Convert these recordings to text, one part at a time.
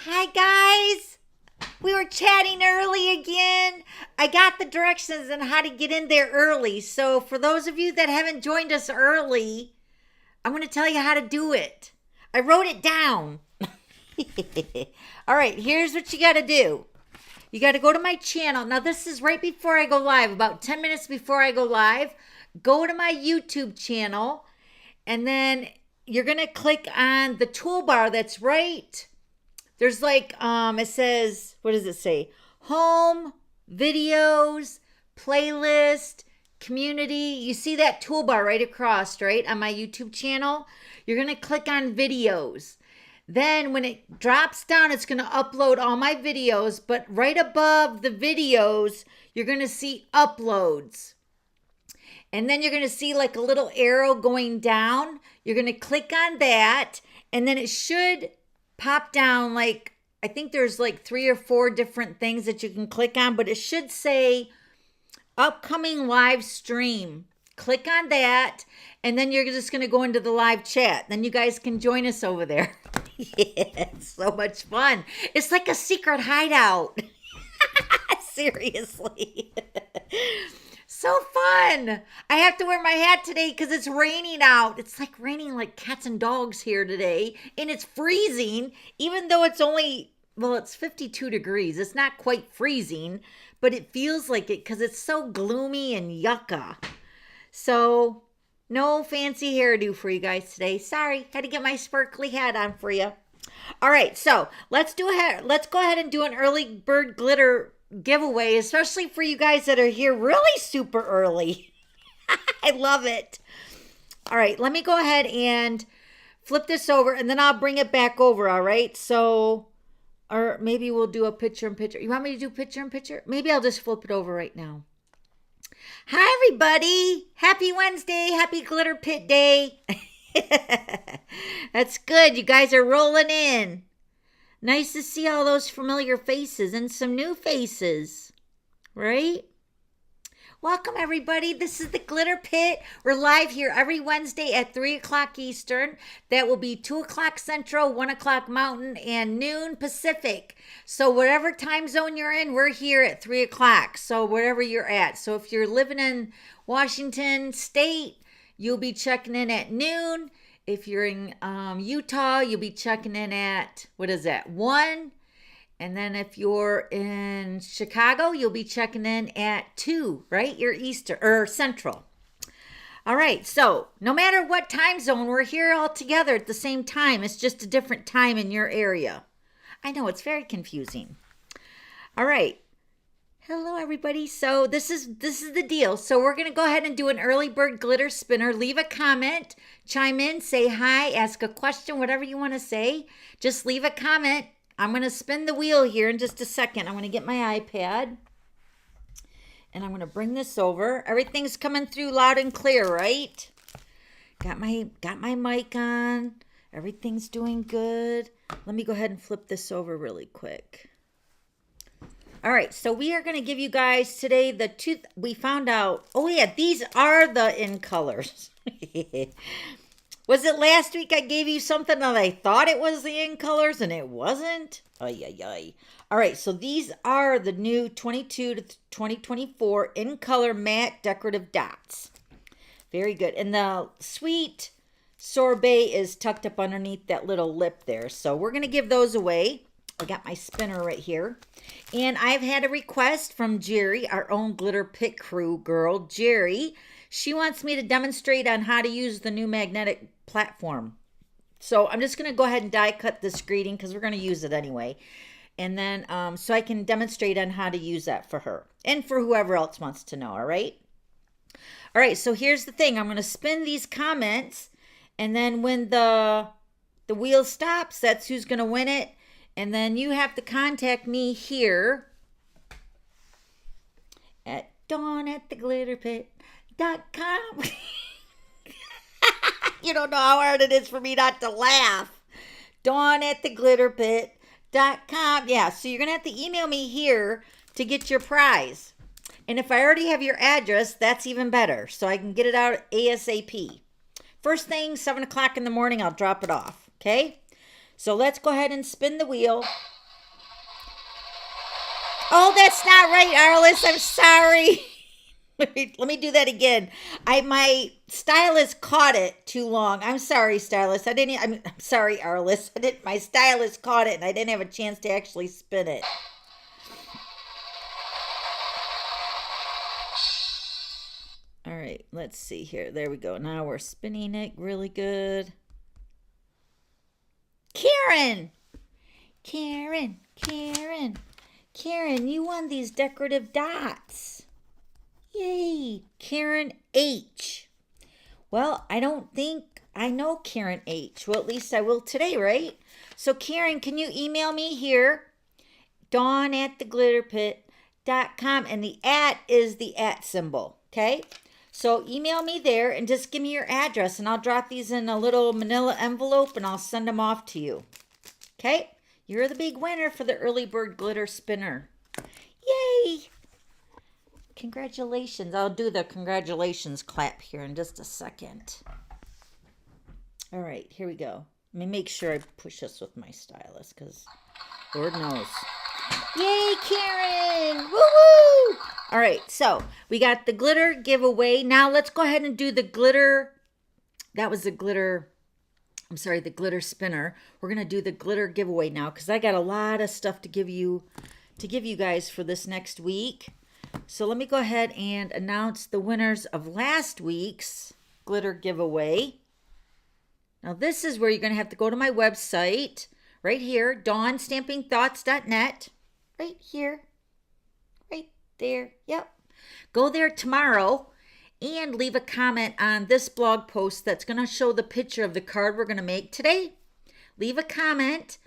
Hi guys! We were chatting early again. I got the directions on how to get in there early. So for those of you that haven't joined us early, I'm going to tell you how to do it. I wrote it down. All right, here's what you got to do. You got to go to my channel. Now this is right before I go live, about 10 minutes before I go live. Go to my YouTube channel and then you're going to click on the toolbar that's right. There's like, it says, what does it say? Home, videos, playlist, community. You see that toolbar right across, right? On my YouTube channel. You're going to click on videos. Then when it drops down, it's going to upload all my videos. But right above the videos, you're going to see uploads. And then you're going to see like a little arrow going down. You're going to click on that. And then it should pop down like, I think there's like 3 or 4 different things that you can click on, but it should say upcoming live stream. Click on that, and then you're just going to go into the live chat. Then you guys can join us over there. Yeah, it's so much fun. It's like a secret hideout. Seriously. So fun. I have to wear my hat today because it's raining out. It's like raining like cats and dogs here today. And it's freezing, even though it's only, well, it's 52 degrees. It's not quite freezing, but it feels like it because it's so gloomy and yucca. So no fancy hairdo for you guys today. Sorry, had to get my sparkly hat on for you. All right, so let's go ahead and do an early bird glitter giveaway, especially for you guys that are here really super early. I love it. All right, let me go ahead and flip this over and then I'll bring it back over, all right? So, or maybe we'll do a picture in picture. You want me to do picture in picture? Maybe I'll just flip it over right now. Hi, everybody. Happy Wednesday. Happy Glitter Pit Day. That's good. You guys are rolling in. Nice to see all those familiar faces and some new faces, right? Welcome, everybody. This is the Glitter Pit. We're live here every Wednesday at 3 o'clock Eastern. That will be 2 o'clock Central, 1 o'clock Mountain, and noon Pacific. So whatever time zone you're in, we're here at 3 o'clock. So wherever you're at. So if you're living in Washington State, you'll be checking in at noon. If you're in Utah, you'll be checking in at, what is that, 1? And then if you're in Chicago, you'll be checking in at 2, right? You're Eastern or Central. All right, so no matter what time zone, we're here all together at the same time. It's just a different time in your area. I know, it's very confusing. All right. Hello, everybody. So this is the deal. So we're going to go ahead and do an early bird glitter spinner. Leave a comment, chime in, say hi, ask a question, whatever you want to say. Just leave a comment. I'm going to spin the wheel here in just a second. I'm going to get my iPad. And I'm going to bring this over. Everything's coming through loud and clear, right? Got my mic on. Everything's doing good. Let me go ahead and flip this over really quick. All right, so we are going to give you guys today we found out, oh yeah, these are the in colors. Was it last week I gave you something that I thought it was the in colors and it wasn't? Ay, ay, ay. All right, so these are the new 22 to 2024 in color matte decorative dots. Very good. And the sweet sorbet is tucked up underneath that little lip there. So we're going to give those away. I got my spinner right here. And I've had a request from Jerry, our own Glitter Pit crew girl, Jerry. She wants me to demonstrate on how to use the new magnetic platform. So I'm just going to go ahead and die cut this greeting because we're going to use it anyway. And then so I can demonstrate on how to use that for her and for whoever else wants to know, all right? All right, so here's the thing. I'm going to spin these comments. And then when the wheel stops, that's who's going to win it. And then you have to contact me here at dawn@theglitterpit.com. You don't know how hard it is for me not to laugh. dawn@theglitterpit.com. Yeah, so you're going to have to email me here to get your prize. And if I already have your address, that's even better. So I can get it out ASAP. First thing, 7 o'clock in the morning, I'll drop it off. Okay? So let's go ahead and spin the wheel. Oh, that's not right, Arliss. I'm sorry. Let me do that again. My stylus caught it too long. I'm sorry, stylus. I'm sorry, Arliss. My stylus caught it and I didn't have a chance to actually spin it. All right, let's see here. There we go. Now we're spinning it really good. Karen, you won these decorative dots. Yay, Karen H. Well, I don't think I know Karen H. Well, at least I will today, right? So, Karen, can you email me here? dawn@theglitterpit.com, and the @ is the @ symbol, okay? So email me there and just give me your address, and I'll drop these in a little manila envelope and I'll send them off to you. Okay? You're the big winner for the early bird glitter spinner. Yay! Congratulations. I'll do the congratulations clap here in just a second. All right, here we go. Let me make sure I push this with my stylus because Lord knows. Yay, Karen! Woo-hoo! All right, so we got the glitter giveaway. Now let's go ahead and do the glitter. That was the glitter. I'm sorry, the glitter spinner. We're going to do the glitter giveaway now because I got a lot of stuff to give you guys for this next week. So let me go ahead and announce the winners of last week's glitter giveaway. Now this is where you're going to have to go to my website right here, dawnstampingthoughts.net. Right here. Right there. Yep. Go there tomorrow and leave a comment on this blog post that's going to show the picture of the card we're going to make today. Leave a comment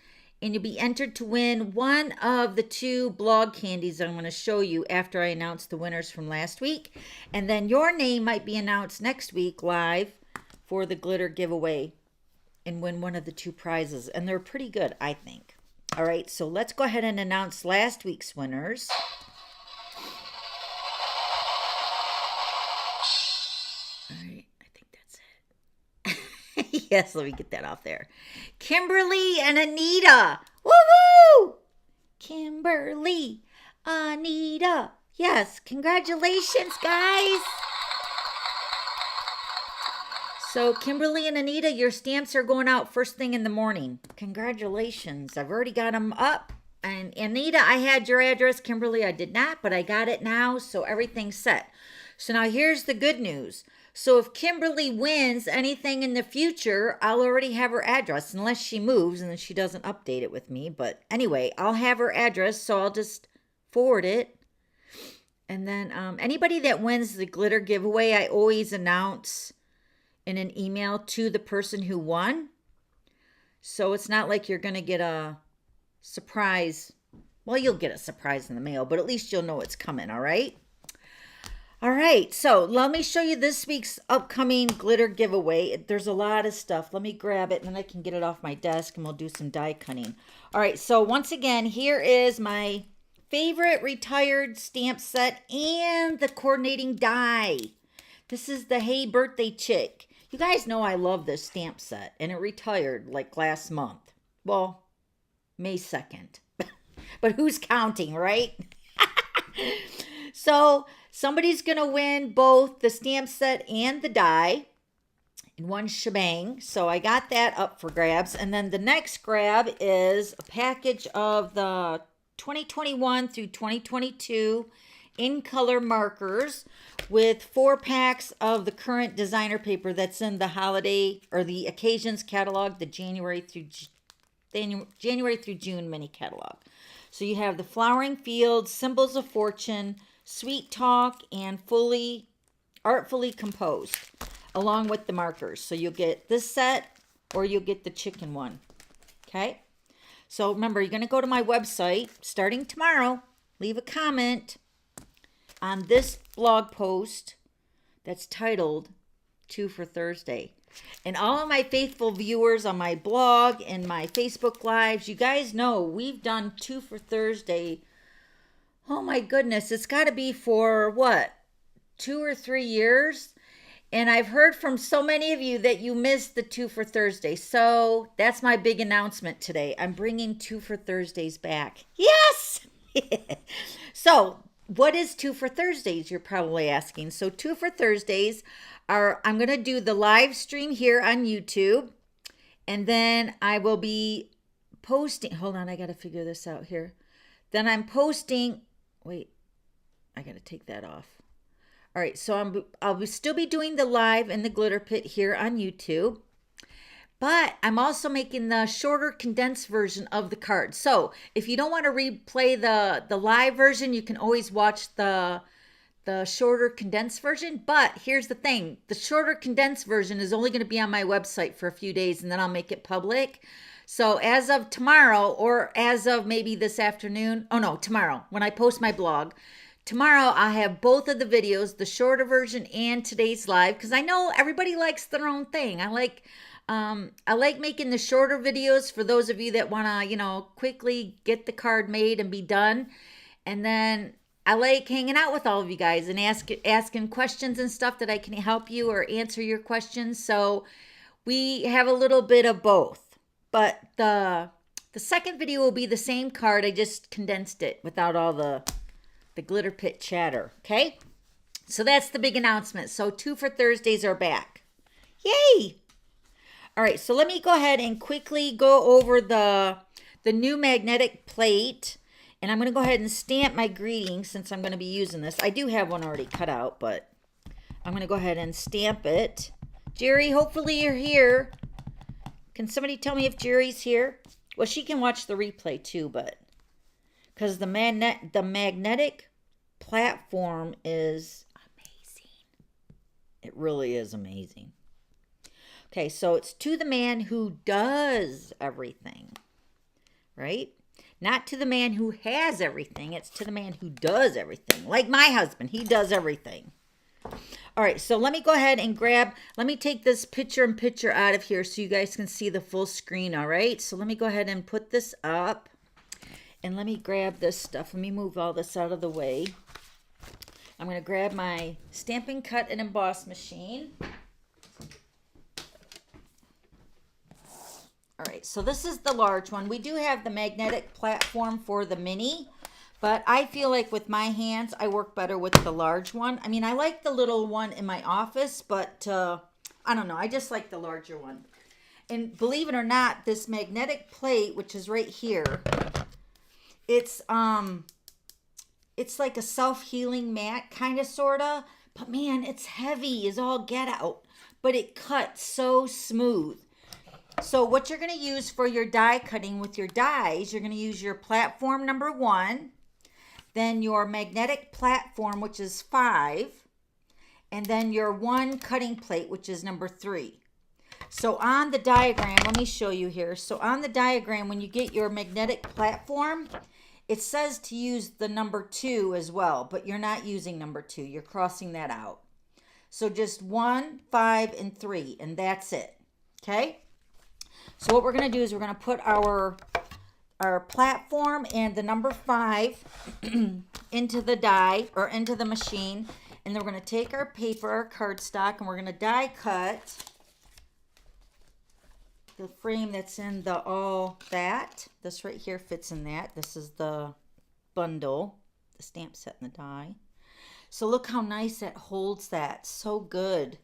and you'll be entered to win one of the 2 blog candies I'm going to show you after I announce the winners from last week. And then your name might be announced next week live for the glitter giveaway and win one of the 2 prizes. And they're pretty good, I think. All right, so let's go ahead and announce last week's winners. All right, I think that's it. Yes, let me get that off there. Kimberly and Anita. Woohoo! Kimberly, Anita. Yes, congratulations, guys. So, Kimberly and Anita, your stamps are going out first thing in the morning. Congratulations. I've already got them up. And Anita, I had your address. Kimberly, I did not, but I got it now, so everything's set. So now here's the good news. So if Kimberly wins anything in the future, I'll already have her address, unless she moves and then she doesn't update it with me. But anyway, I'll have her address, so I'll just forward it. And then anybody that wins the glitter giveaway, I always announce in an email to the person who won. So it's not like you're going to get a surprise. Well, you'll get a surprise in the mail, but at least you'll know it's coming, all right? All right, so let me show you this week's upcoming glitter giveaway. There's a lot of stuff. Let me grab it, and then I can get it off my desk, and we'll do some die cutting. All right, so once again, here is my favorite retired stamp set and the coordinating die. This is the Hey Birthday Chick. You guys know I love this stamp set, and it retired like last month. Well, May 2nd. But who's counting, right? So somebody's going to win both the stamp set and the die in one shebang. So I got that up for grabs. And then the next grab is a package of the 2021 through 2022 in color markers with 4 packs of the current designer paper that's in the holiday or the occasions catalog, the January through June mini catalog. So you have the Flowering Fields, Symbols of Fortune, Sweet Talk, and Artfully Composed, along with the markers. So you'll get this set or you'll get the chicken one. Okay? So remember, you're going to go to my website starting tomorrow. Leave a comment on this blog post that's titled 2 for Thursday. And all of my faithful viewers on my blog and my Facebook Lives, you guys know we've done 2 for Thursday. Oh my goodness, it's got to be for what, 2 or 3 years? And I've heard from so many of you that you missed the 2 for Thursday. So that's my big announcement today. I'm bringing 2 for Thursdays back. Yes! So, what is 2 for Thursdays? You're probably asking. So, 2 for Thursdays are I'm going to do the live stream here on YouTube, and then I will be posting. Hold on, I got to figure this out here. Then I'm posting. Wait, I got to take that off. All right, so I'll still be doing the live in the Glitter Pit here on YouTube. But I'm also making the shorter condensed version of the card. So if you don't want to replay the live version, you can always watch the shorter condensed version. But here's the thing. The shorter condensed version is only going to be on my website for a few days, and then I'll make it public. So as of tomorrow, or as of maybe this afternoon, oh no, tomorrow, when I post my blog, tomorrow I have both of the videos, the shorter version and today's live, because I know everybody likes their own thing. I like making the shorter videos for those of you that want to, quickly get the card made and be done. And then I like hanging out with all of you guys and asking questions and stuff that I can help you or answer your questions. So we have a little bit of both. But the second video will be the same card. I just condensed it without all the Glitter Pit chatter. Okay? So that's the big announcement. So 2 for Thursdays are back. Yay! All right, so let me go ahead and quickly go over the new magnetic plate. And I'm going to go ahead and stamp my greeting since I'm going to be using this. I do have one already cut out, but I'm going to go ahead and stamp it. Jerry, hopefully you're here. Can somebody tell me if Jerry's here? Well, she can watch the replay too, but because the magnetic platform is amazing. It really is amazing. Okay, so it's to the man who does everything, right? Not to the man who has everything. It's to the man who does everything. Like my husband, he does everything. All right, so let me go ahead and let me take this picture-in-picture out of here so you guys can see the full screen, all right? So let me go ahead and put this up. And let me grab this stuff. Let me move all this out of the way. I'm going to grab my Stampin' Cut and Emboss machine. All right, so this is the large one. We do have the magnetic platform for the mini, but I feel like with my hands, I work better with the large one. I mean, I like the little one in my office, but I don't know. I just like the larger one. And believe it or not, this magnetic plate, which is right here, it's like a self-healing mat, kind of, sort of. But man, it's heavy as all get out. But it cuts so smooth. So what you're going to use for your die cutting with your dies, you're going to use your platform number 1, then your magnetic platform, which is 5, and then your 1 cutting plate, which is number 3. So on the diagram, let me show you here. So on the diagram, when you get your magnetic platform, it says to use the number 2 as well, but you're not using number 2. You're crossing that out. So just 1, 5, and 3, and that's it. Okay? So what we're going to do is we're going to put our platform and the number 5 into the die, or into the machine. And then we're going to take our paper, our cardstock, and we're going to die cut the frame that's in the all that. This right here fits in that. This is the bundle, the stamp set and the die. So look how nice that holds that. So good.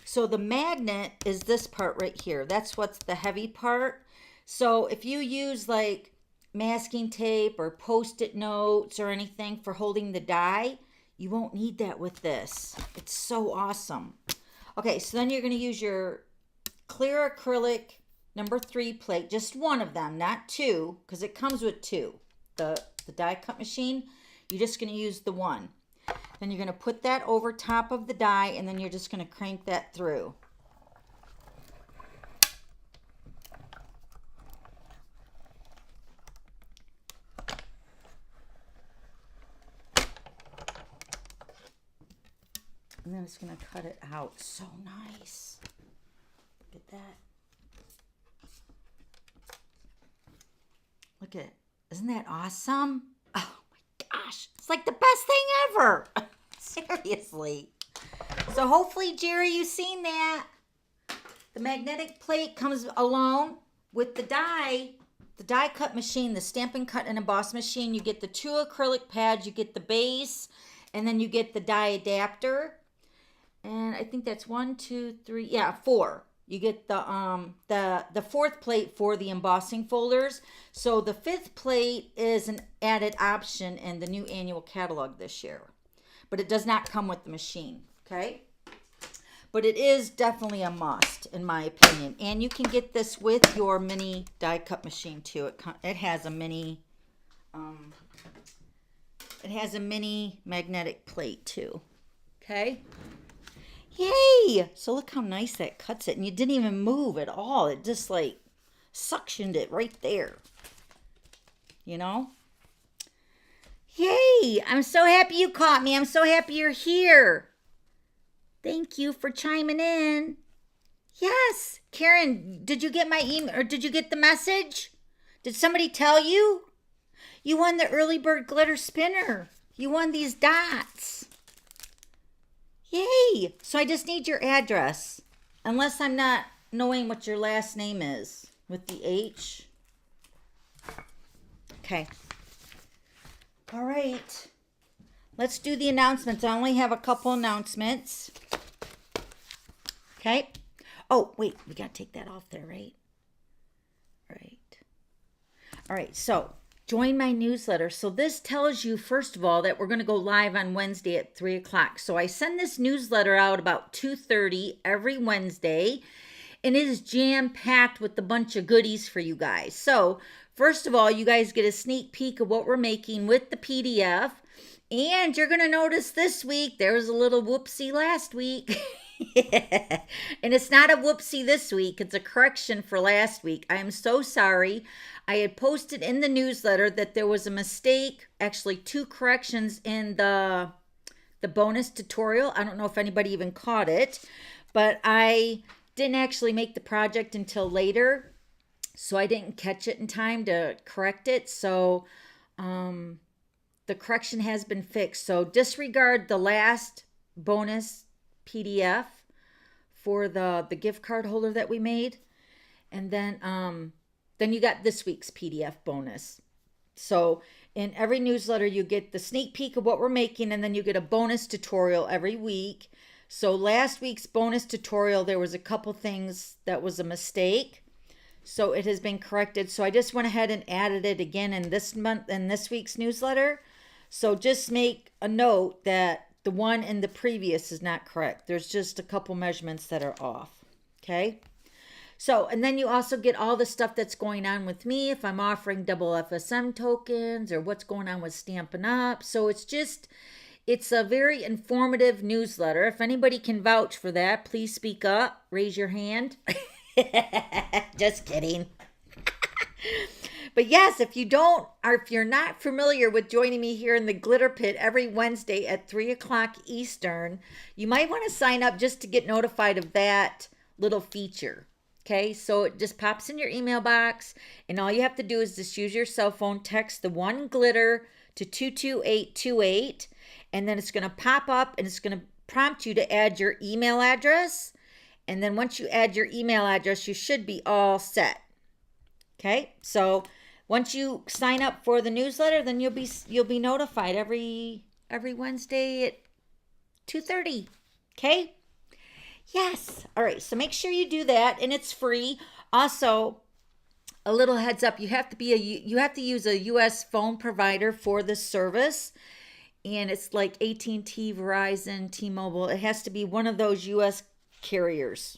So the magnet is this part right here. That's what's the heavy part. So if you use like masking tape or post-it notes or anything for holding the die, you won't need that with this. It's so awesome. Okay, so then you're going to use your clear acrylic number 3 plate, just one of them, not 2, because it comes with 2. The die cut machine, you're just going to use the 1. Then you're going to put that over top of the die, and then you're just going to crank that through. And then it's going to cut it out. So nice. Look at that. Look at it. Isn't that awesome? Oh my gosh. It's like the best thing ever. Seriously. So hopefully, Jerry, you've seen that. The magnetic plate comes alone with the die, the die cut machine, the Stampin' Cut and Emboss machine, you get the 2 acrylic pads, you get the base, and then you get the die adapter. And I think that's 1, 2, 3, yeah, 4. You get the 4th plate for the embossing folders. So the 5th plate is an added option in the new annual catalog this year. But it does not come with the machine, okay? But it is definitely a must, in my opinion. And you can get this with your mini die cut machine too. It has a mini, magnetic plate too. Okay. Yay! So look how nice that cuts it, and you didn't even move at all. It just like suctioned it right there. You know. Yay! I'm so happy you caught me. I'm so happy you're here. Thank you for chiming in. Yes. Karen, did you get my email or did you get the message? Did somebody tell you? You won the early bird glitter spinner. You won these dots. Yay. So I just need your address. Unless I'm not knowing what your last name is with the H. Okay. All right. Let's do the announcements. I only have a couple announcements. Okay. Oh, wait. We got to take that off there, right? All right. So, join my newsletter. So, this tells you, first of all, that we're going to go live on Wednesday at 3 o'clock. So, I send this newsletter out about 2:30 every Wednesday. And it is jam-packed with a bunch of goodies for you guys. So, first of all, you guys get a sneak peek of what we're making with the PDF. And you're going to notice this week, there was a little whoopsie last week. And it's not a whoopsie this week. It's a correction for last week. I am so sorry. I had posted in the newsletter that there was a mistake, actually 2 corrections in the bonus tutorial. I don't know if anybody even caught it, but I didn't actually make the project until later. So I didn't catch it in time to correct it. So, the correction has been fixed. So disregard the last bonus PDF for the gift card holder that we made. And then you got this week's PDF bonus. So in every newsletter, you get the sneak peek of what we're making, and then you get a bonus tutorial every week. So last week's bonus tutorial, there was a couple things that was a mistake. So it has been corrected. So I just went ahead and added it again in this week's newsletter. So just make a note that the one in the previous is not correct. There's just a couple measurements that are off. Okay. So, and then you also get all the stuff that's going on with me, if I'm offering double FSM tokens or what's going on with Stampin' Up. So it's a very informative newsletter. If anybody can vouch for that, please speak up, raise your hand. Just kidding. But yes, if you're not familiar with joining me here in the Glitter Pit every Wednesday at 3 o'clock Eastern, you might want to sign up just to get notified of that little feature. Okay, so it just pops in your email box, and all you have to do is just use your cell phone, text the one glitter to 22828, and then it's going to pop up and it's going to prompt you to add your email address. And then once you add your email address, you should be all set. Okay, so once you sign up for the newsletter, then you'll be notified every Wednesday at 2:30. Okay? Yes. All right. So make sure you do that, and it's free. Also, a little heads up: you have to use a U.S. phone provider for this service, and it's like AT&T, Verizon, T-Mobile. It has to be one of those U.S. carriers.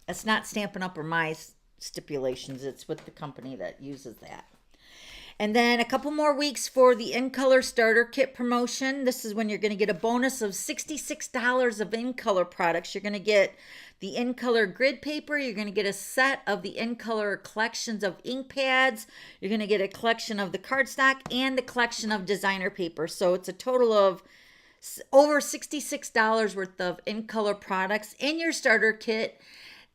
It's not Stampin' Up or my stipulations. It's with the company that uses that. And then a couple more weeks for the In Color Starter Kit promotion. This is when you're going to get a bonus of $66 of In Color products. You're going to get the In Color grid paper. You're going to get a set of the In Color collections of ink pads. You're going to get a collection of the cardstock and the collection of designer paper. So it's a total of over $66 worth of In Color products in your starter kit.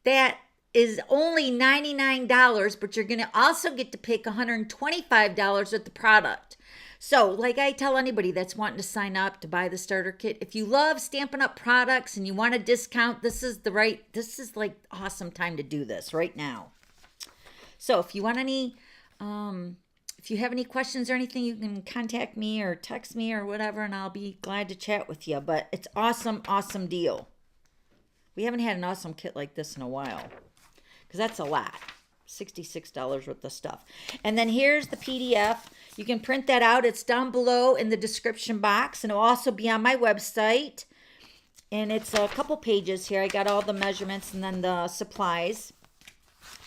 That is only $99, but you're going to also get to pick $125 with the product. So, like I tell anybody that's wanting to sign up to buy the starter kit, if you love Stampin' Up products and you want a discount, this is like awesome time to do this right now. So, if you want any If you have any questions or anything, you can contact me or text me or whatever, and I'll be glad to chat with you. But it's awesome, awesome deal. We haven't had an awesome kit like this in a while, because that's a lot. $66 worth of stuff. And then here's the PDF. You can print that out. It's down below in the description box, and it'll also be on my website. And it's a couple pages here. I got all the measurements, and then the supplies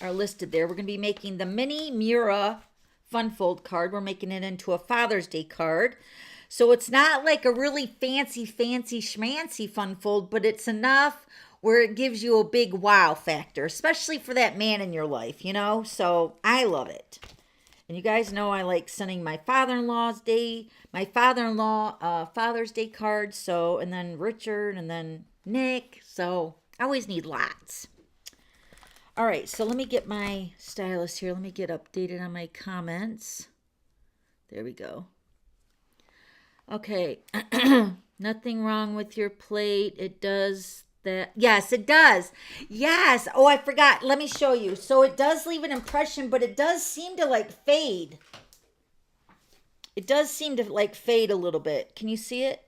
are listed there. We're going to be making the Mini Miura Fun Fold card. We're making it into a Father's Day card. So it's not like a really fancy schmancy fun fold, but it's enough where it gives you a big wow factor, especially for that man in your life, you know? So I love it. And you guys know I like sending my father-in-law's Father's Day card. So, and then Richard, and then Nick. So I always need lots. All right, so let me get my stylus here. Let me get updated on my comments. There we go. Okay, nothing wrong with your plate. It does that. Yes, it does. Yes. Oh, I forgot. Let me show you. So it does leave an impression, but it does seem to like fade. It does seem to like fade a little bit. Can you see it?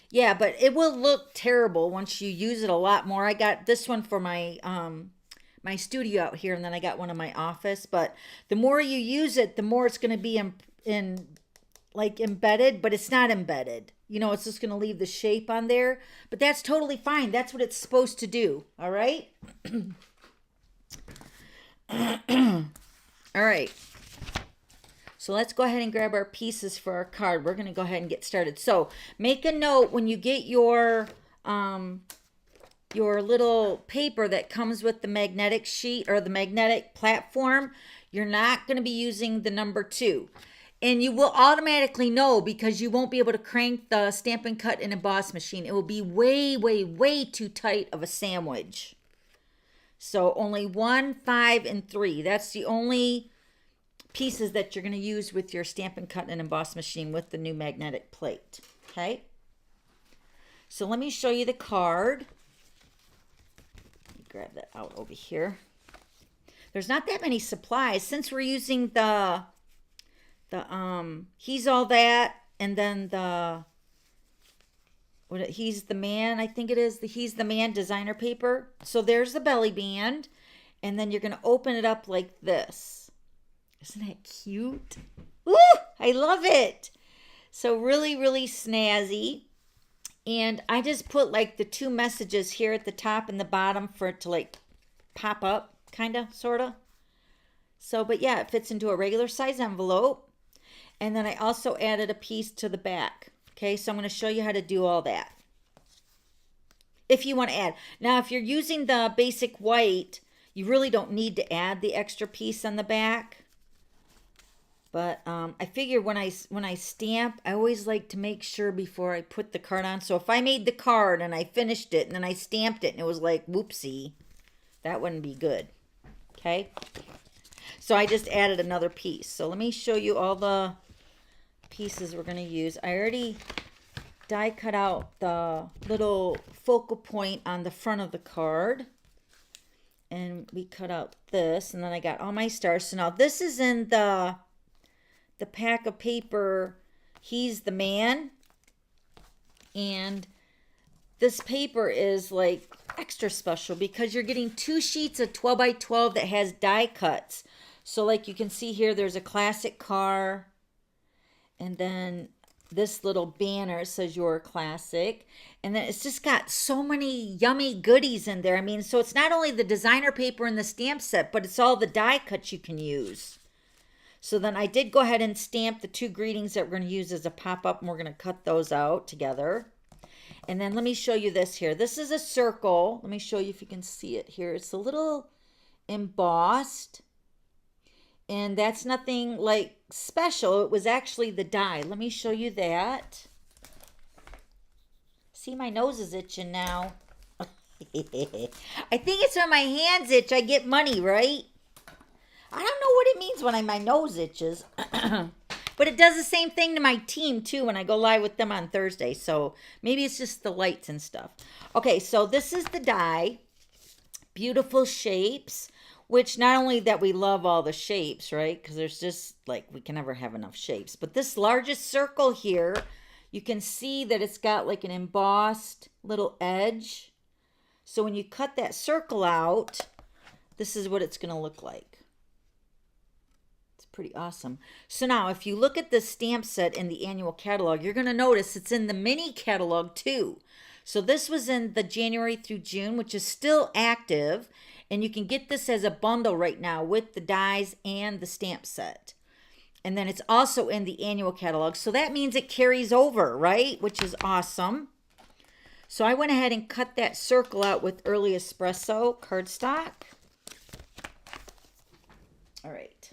Yeah, but it will look terrible once you use it a lot more. I got this one for my my studio out here, and then I got one in my office. But the more you use it, the more it's going to be in like embedded, but it's not embedded. You know, it's just going to leave the shape on there, but that's totally fine. That's what it's supposed to do. All right. All right. So let's go ahead and grab our pieces for our card. We're going to go ahead and get started. So make a note when you get your little paper that comes with the magnetic sheet or the magnetic platform, you're not going to be using the number 2. And you will automatically know because you won't be able to crank the Stampin' Cut and Emboss machine. It will be way, way, way too tight of a sandwich. So only 1, 5, and 3. That's the only pieces that you're going to use with your Stampin' Cut and Emboss machine with the new magnetic plate. Okay? So let me show you the card. Grab that out over here. There's not that many supplies since we're using the He's All That, and then He's the Man, I think it is the He's the Man designer paper. So there's the belly band, and then you're going to open it up like this. Isn't that cute? Woo! I love it. So really, really snazzy. And I just put like the 2 messages here at the top and the bottom for it to like pop up, kind of, sort of. So, but yeah, it fits into a regular size envelope. And then I also added a piece to the back. Okay, so I'm going to show you how to do all that. If you want to add. Now, if you're using the basic white, you really don't need to add the extra piece on the back. But I figure when I stamp, I always like to make sure before I put the card on. So if I made the card and I finished it and then I stamped it and it was like, whoopsie, that wouldn't be good. Okay? So I just added another piece. So let me show you all the pieces we're going to use. I already die cut out the little focal point on the front of the card. And we cut out this. And then I got all my stars. So now this is in the pack of paper, He's the Man. And this paper is like extra special because you're getting 2 sheets of 12 by 12 that has die cuts. So like you can see here, there's a classic car. And then this little banner says Your Classic. And then it's just got so many yummy goodies in there. I mean, so it's not only the designer paper and the stamp set, but it's all the die cuts you can use. So then I did go ahead and stamp the 2 greetings that we're going to use as a pop-up, and we're going to cut those out together. And then let me show you this here. This is a circle. Let me show you if you can see it here. It's a little embossed, and that's nothing like special. It was actually the die. Let me show you that. See, my nose is itching now. I think it's when my hands itch, I get money, right? I don't know what it means when my nose itches. But it does the same thing to my team, too, when I go live with them on Thursday. So maybe it's just the lights and stuff. Okay, so this is the die. Beautiful shapes. Which not only that we love all the shapes, right? Because there's just like, we can never have enough shapes. But this largest circle here, you can see that it's got like an embossed little edge. So when you cut that circle out, this is what it's going to look like. It's pretty awesome. So now if you look at the stamp set in the annual catalog, you're going to notice it's in the mini catalog too. So this was in the January through June, which is still active. And you can get this as a bundle right now with the dies and the stamp set. And then it's also in the annual catalog. So that means it carries over, right? Which is awesome. So I went ahead and cut that circle out with Early Espresso cardstock. All right.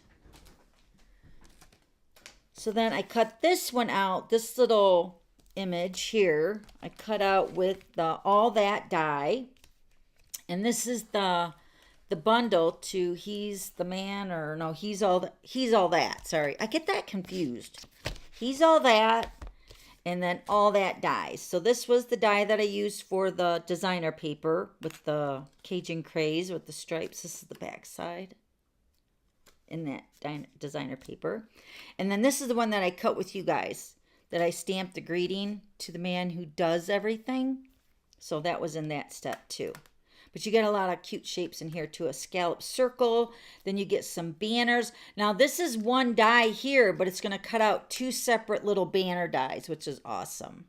So then I cut this one out, this little image here. I cut out with the All That die. And this is the bundle to He's the Man, or no, He's All That. Sorry, I get that confused. He's All That, and then All That dies. So this was the die that I used for the designer paper with the Cajun Craze with the stripes. This is the back side in that designer paper. And then this is the one that I cut with you guys, that I stamped the greeting to the man who does everything. So that was in that step too. But you get a lot of cute shapes in here too. A scallop circle. Then you get some banners. Now this is one die here, but it's going to cut out two separate little banner dies, which is awesome.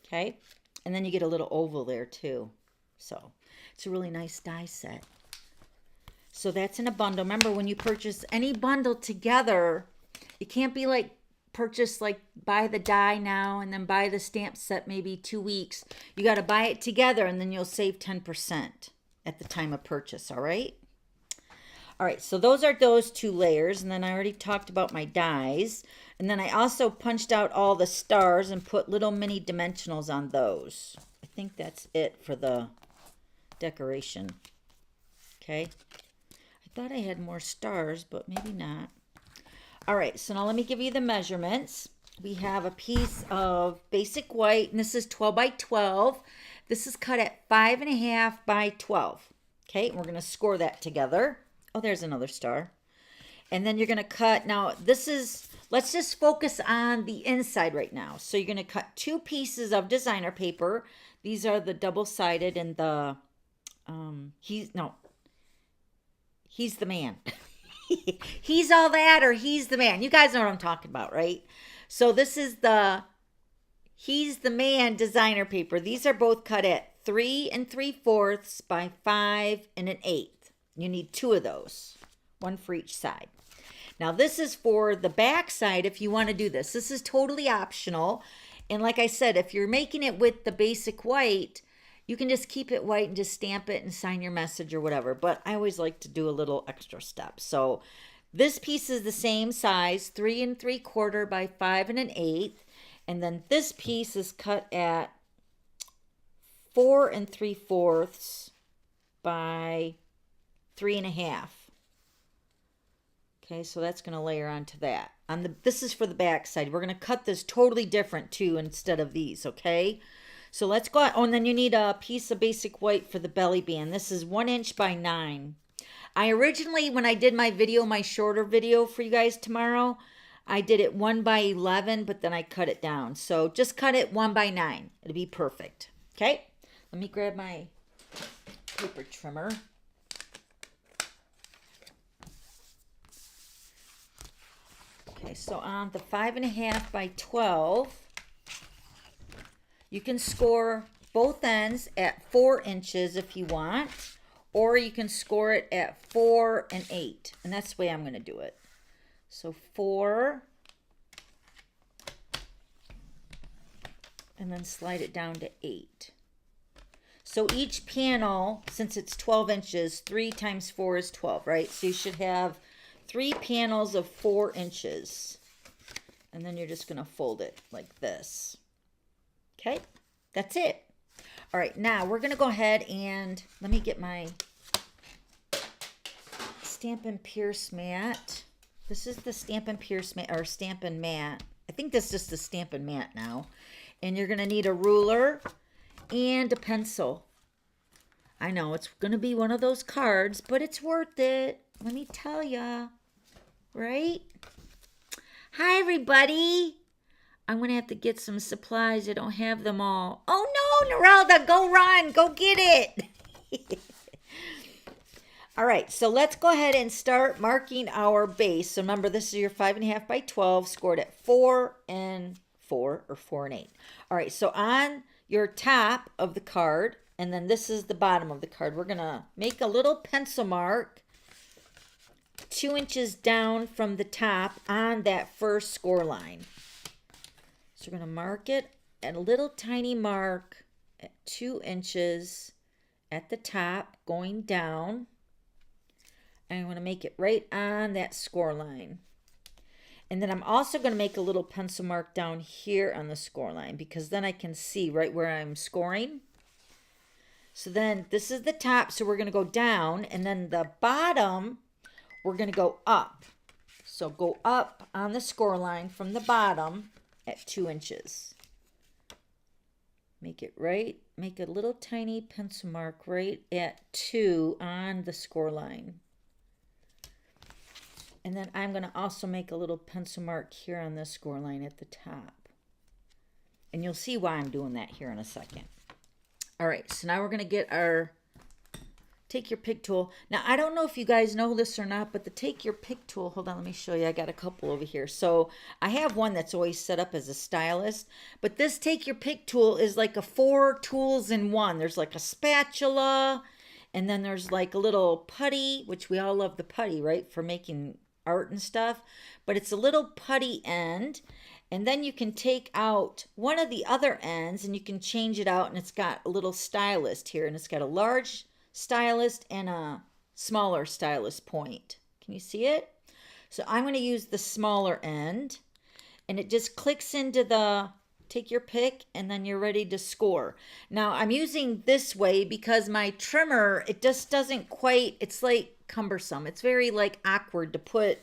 Okay. And then you get a little oval there too. So it's a really nice die set. So that's in a bundle. Remember, when you purchase any bundle together, it can't be like purchase, like buy the die now and then buy the stamp set maybe 2 weeks. You got to buy it together and then you'll save 10% at the time of purchase. All right. All right. So those are those two layers. And then I already talked about my dies. And then I also punched out all the stars and put little mini dimensionals on those. I think that's it for the decoration. Okay. I thought I had more stars, but maybe not. All right, so now let me give you the measurements. We have a piece of basic white, and this is 12 by 12. This is cut at 5.5 by 12. Okay, and we're going to score that together. Oh, there's another star. And then you're going to cut, now this is, let's just focus on the inside right now. So you're going to cut 2 pieces of designer paper. These are the double-sided and the, He's the Man. He's All That, or He's the Man. You guys know what I'm talking about, right? So this is the He's the Man designer paper. These are both cut at 3 3/4 by 5 1/8. You need 2 of those, 1 for each side. Now this is for the back side if you want to do this. This is totally optional. And like I said, if you're making it with the basic white, you can just keep it white and just stamp it and sign your message or whatever. But I always like to do a little extra step. So this piece is the same size, 3 3/4 by 5 1/8. And then this piece is cut at 4 3/4 by 3.5. Okay, so that's going to layer onto that. This is for the back side. We're going to cut this totally different too instead of these, okay? So let's go. Oh, and then you need a piece of basic white for the belly band. This is 1 inch by 9. I originally, when I did my video, my shorter video for you guys tomorrow, I did it 1 by 11, but then I cut it down. So just cut it 1 by 9. It'll be perfect. Okay. Let me grab my paper trimmer. Okay. So on the 5.5 by 12, you can score both ends at 4 inches if you want, or you can score it at 4 1/8. And that's the way I'm going to do it. So 4, and then slide it down to 8. So each panel, since it's 12 inches, 3 times 4 is 12, right? So you should have 3 panels of 4 inches. And then you're just going to fold it like this. Okay, that's it. All right, now we're going to go ahead and let me get my Stampin' Pierce mat. This is the Stampin' Pierce mat, or Stampin' mat. I think this is just the Stampin' mat now. And you're going to need a ruler and a pencil. I know it's going to be one of those cards, but it's worth it. Let me tell ya, right? Hi, everybody. I'm going to have to get some supplies. I don't have them all. Oh, no, Narelda, go run. Go get it. All right, so let's go ahead and start marking our base. So remember, this is your 5.5 by 12, scored at 4 and 4, or 4 and 8. All right, so on your top of the card, and then this is the bottom of the card, we're going to make a little pencil mark 2 inches down from the top on that first score line. So we're going to mark it at a little tiny mark at 2 inches at the top going down. And I'm going to make it right on that score line. And then I'm also going to make a little pencil mark down here on the score line because then I can see right where I'm scoring. So then this is the top, so we're going to go down, and then the bottom, we're going to go up. So go up on the score line from the bottom at 2 inches. Make it right, make a little tiny pencil mark right at 2 on the score line. And then I'm going to also make a little pencil mark here on this score line at the top. And you'll see why I'm doing that here in a second. All right, so now we're going to get our Take Your Pick tool. Now, I don't know if you guys know this or not, but the Take Your Pick tool, hold on, let me show you. I got a couple over here. So I have one that's always set up as a stylist, but this Take Your Pick tool is like a 4 tools in one. There's like a spatula, and then there's like a little putty, which we all love the putty, right, for making art and stuff, but it's a little putty end, and then you can take out one of the other ends and you can change it out, and it's got a little stylist here, and it's got a large stylist and a smaller stylist point. Can you see it? So I'm going to use the smaller end, and it just clicks into the Take Your Pick, and then you're ready to score. Now I'm using this way because my trimmer, it just doesn't quite, it's like cumbersome. It's very like awkward to put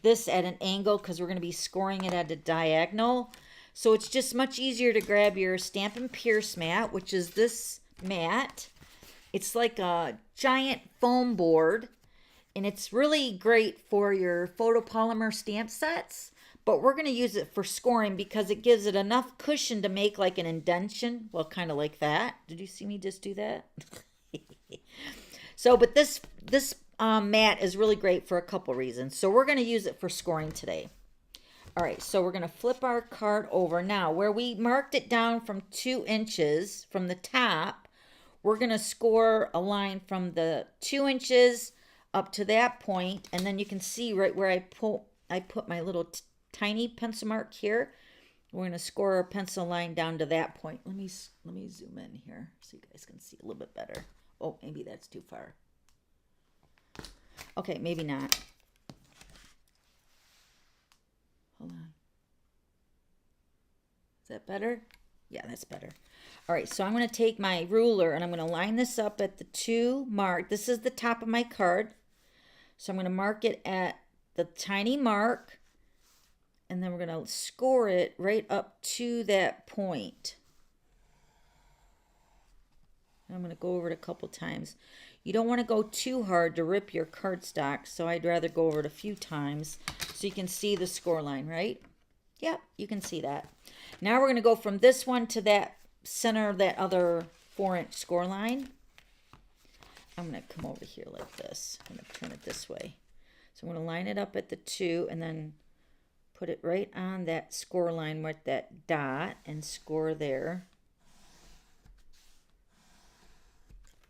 this at an angle because we're going to be scoring it at a diagonal. So it's just much easier to grab your Stampin' Pierce mat, which is this mat. It's like a giant foam board, and it's really great for your photopolymer stamp sets, but we're going to use it for scoring because it gives it enough cushion to make like an indentation. Well, kind of like that. Did you see me just do that? So, but this mat is really great for a couple reasons. So we're going to use it for scoring today. All right, so we're going to flip our card over. Now, where we marked it down from 2 inches from the top, we're going to score a line from the 2 inches up to that point, and then you can see right where I put my little tiny pencil mark here. We're going to score a pencil line down to that point. Let me zoom in here so you guys can see a little bit better. Oh, maybe that's too far. Okay, maybe not. Hold on. Is that better? Yeah, that's better. All right, so I'm going to take my ruler and I'm going to line this up at the 2 mark. This is the top of my card. So I'm going to mark it at the tiny mark, and then we're going to score it right up to that point. I'm going to go over it a couple times. You don't want to go too hard to rip your cardstock, so I'd rather go over it a few times so you can see the score line, right? Yep, you can see that. Now we're going to go from this one to that center of that other 4-inch score line. I'm going to come over here like this. I'm going to turn it this way. So I'm going to line it up at the 2 and then put it right on that score line with that dot and score there.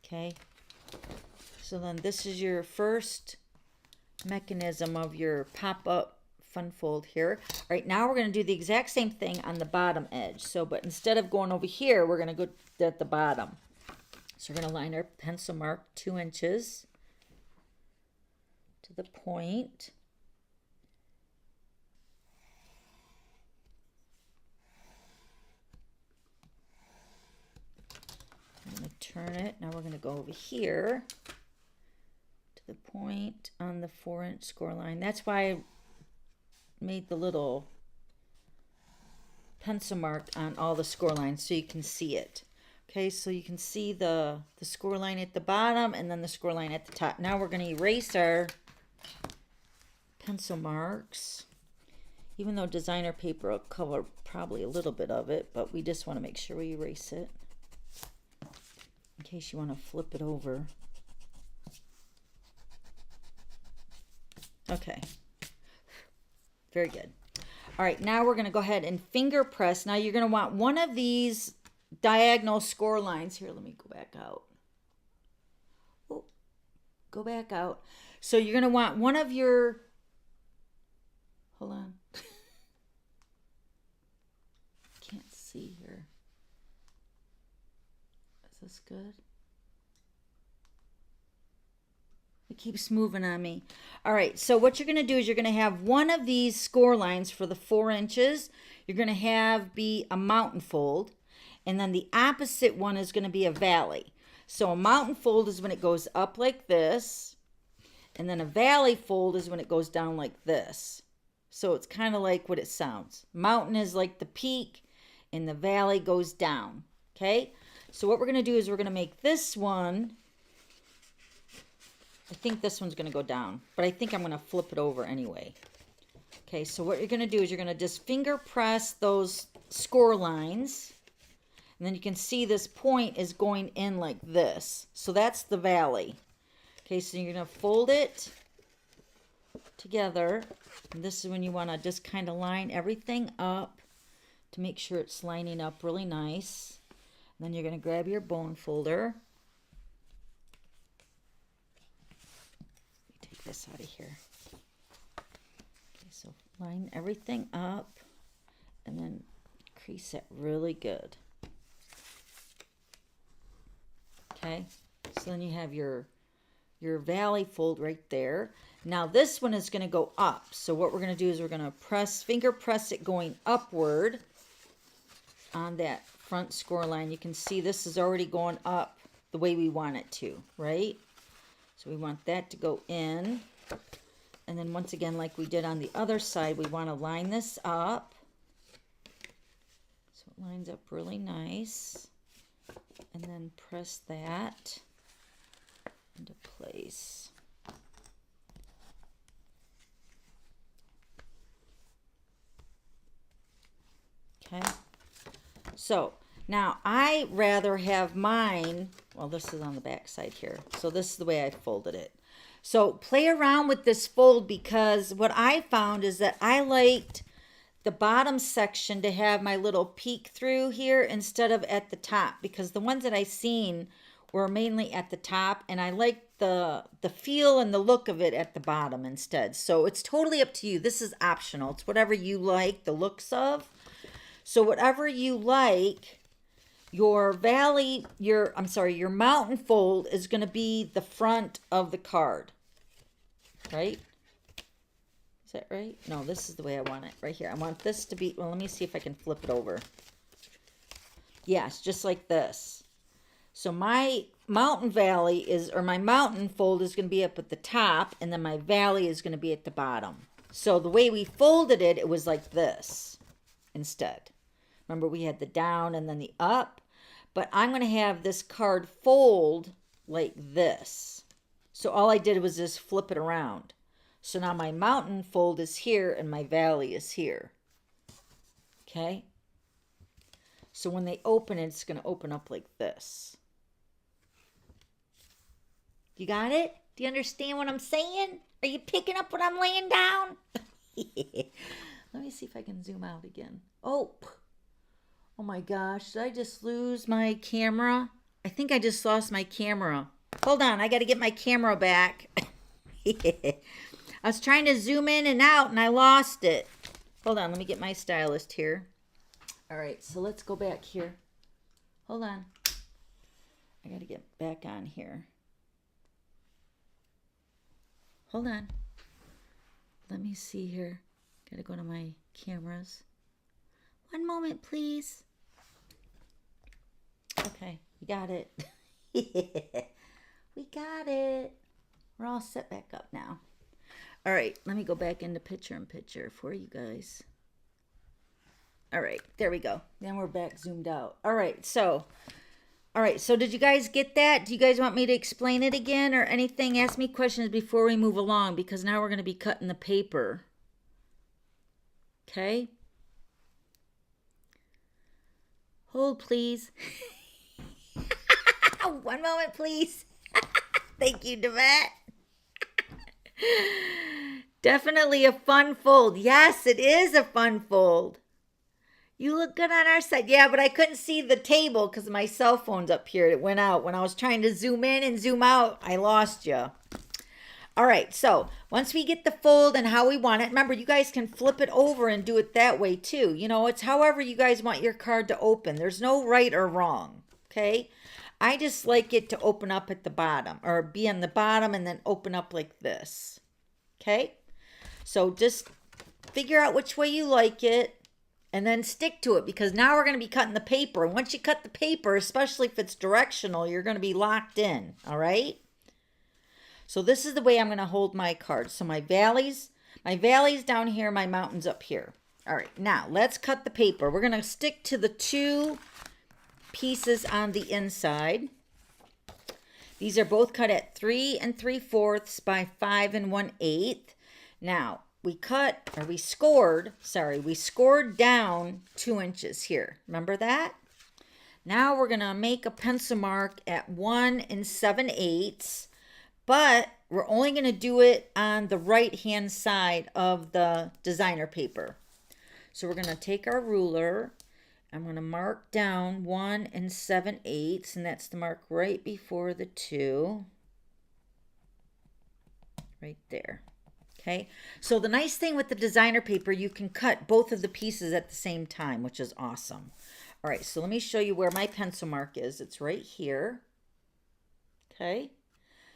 Okay. So then this is your first mechanism of your pop-up fun fold here. All right, now we're going to do the exact same thing on the bottom edge. So, but instead of going over here, we're going to go at the bottom. So we're going to line our pencil mark 2 inches to the point. I'm going to turn it. Now we're going to go over here to the point on the 4-inch score line. That's why I made the little pencil mark on all the score lines so you can see it. Okay, so you can see the score line at the bottom and then the score line at the top. Now we're going to erase our pencil marks. Even though designer paper will cover probably a little bit of it, but we just want to make sure we erase it in case you want to flip it over. Okay, very good. All right, now we're going to go ahead and finger press. Now you're going to want one of these diagonal score lines. Here, let me go back out. Oh, go back out. So you're going to want one of your, hold on. Can't see here. Is this good? It keeps moving on me. All right, so what you're going to do is you're going to have one of these score lines for the 4 inches. You're going to have be a mountain fold, and then the opposite one is going to be a valley. So a mountain fold is when it goes up like this, and then a valley fold is when it goes down like this. So it's kind of like what it sounds. Mountain is like the peak, and the valley goes down. Okay, so what we're going to do is we're going to make this one, I think this one's going to go down, but I think I'm going to flip it over anyway. Okay, so what you're going to do is you're going to just finger press those score lines, and then you can see this point is going in like this. So that's the valley. Okay, so you're going to fold it together, and this is when you want to just kind of line everything up to make sure it's lining up really nice. And then you're going to grab your bone folder. This out of here. Okay, so line everything up and then crease it really good. Okay, so then you have your valley fold right there. Now this one is going to go up. So what we're going to do is we're going to finger press it going upward on that front score line. You can see this is already going up the way we want it to, right? So we want that to go in. And then once again, like we did on the other side, we want to line this up. So it lines up really nice. And then press that into place. Okay. So now I rather have mine, well, this is on the back side here. So this is the way I folded it. So play around with this fold, because what I found is that I liked the bottom section to have my little peek through here instead of at the top, because the ones that I seen were mainly at the top, and I liked the feel and the look of it at the bottom instead. So it's totally up to you. This is optional. It's whatever you like the looks of. So whatever you like, your mountain fold is going to be the front of the card, right? Is that right? No, this is the way I want it right here. I want this to be, well, let me see if I can flip it over. Yes, just like this. So my mountain valley is, or my mountain fold is going to be up at the top, and then my valley is going to be at the bottom. So the way we folded it, it was like this instead. Remember, we had the down and then the up. But I'm going to have this card fold like this. So all I did was just flip it around. So now my mountain fold is here and my valley is here. Okay? So when they open it, it's going to open up like this. You got it? Do you understand what I'm saying? Are you picking up what I'm laying down? Let me see if I can zoom out again. Oh my gosh, did I just lose my camera? I think I just lost my camera. Hold on, I got to get my camera back. I was trying to zoom in and out and I lost it. Hold on, let me get my stylist here. All right, so let's go back here. Hold on. I got to get back on here. Hold on. Let me see here. Got to go to my cameras. One moment, please. Okay, we got it. We got it. We're all set back up now. All right, let me go back into picture-in-picture for you guys. All right, there we go. Then we're back zoomed out. All right, so All right, so did you guys get that? Do you guys want me to explain it again or anything? Ask me questions before we move along, because now we're going to be cutting the paper. Okay? Hold, please. One moment, please. Thank you, Devette. Definitely a fun fold. Yes, it is a fun fold. You look good on our side. Yeah, but I couldn't see the table because my cell phone's up here. It went out. When I was trying to zoom in and zoom out, I lost you. All right, so once we get the fold and how we want it, remember, you guys can flip it over and do it that way too. You know, it's however you guys want your card to open. There's no right or wrong, okay? I just like it to open up at the bottom, or be on the bottom and then open up like this, okay? So just figure out which way you like it and then stick to it, because now we're going to be cutting the paper. And once you cut the paper, especially if it's directional, you're going to be locked in, all right? So this is the way I'm going to hold my cards. So my valleys down here, my mountains up here. All right, now let's cut the paper. We're going to stick to the 2 pieces on the inside. These are both cut at 3 3/4 by 5 1/8. Now, we scored down 2 inches here. Remember that? Now we're going to make a pencil mark at 1 7/8, but we're only going to do it on the right-hand side of the designer paper. So we're going to take our ruler. I'm going to mark down 1 7/8, and that's the mark right before the 2. Right there. Okay, so the nice thing with the designer paper, you can cut both of the pieces at the same time, which is awesome. All right, so let me show you where my pencil mark is. It's right here. Okay,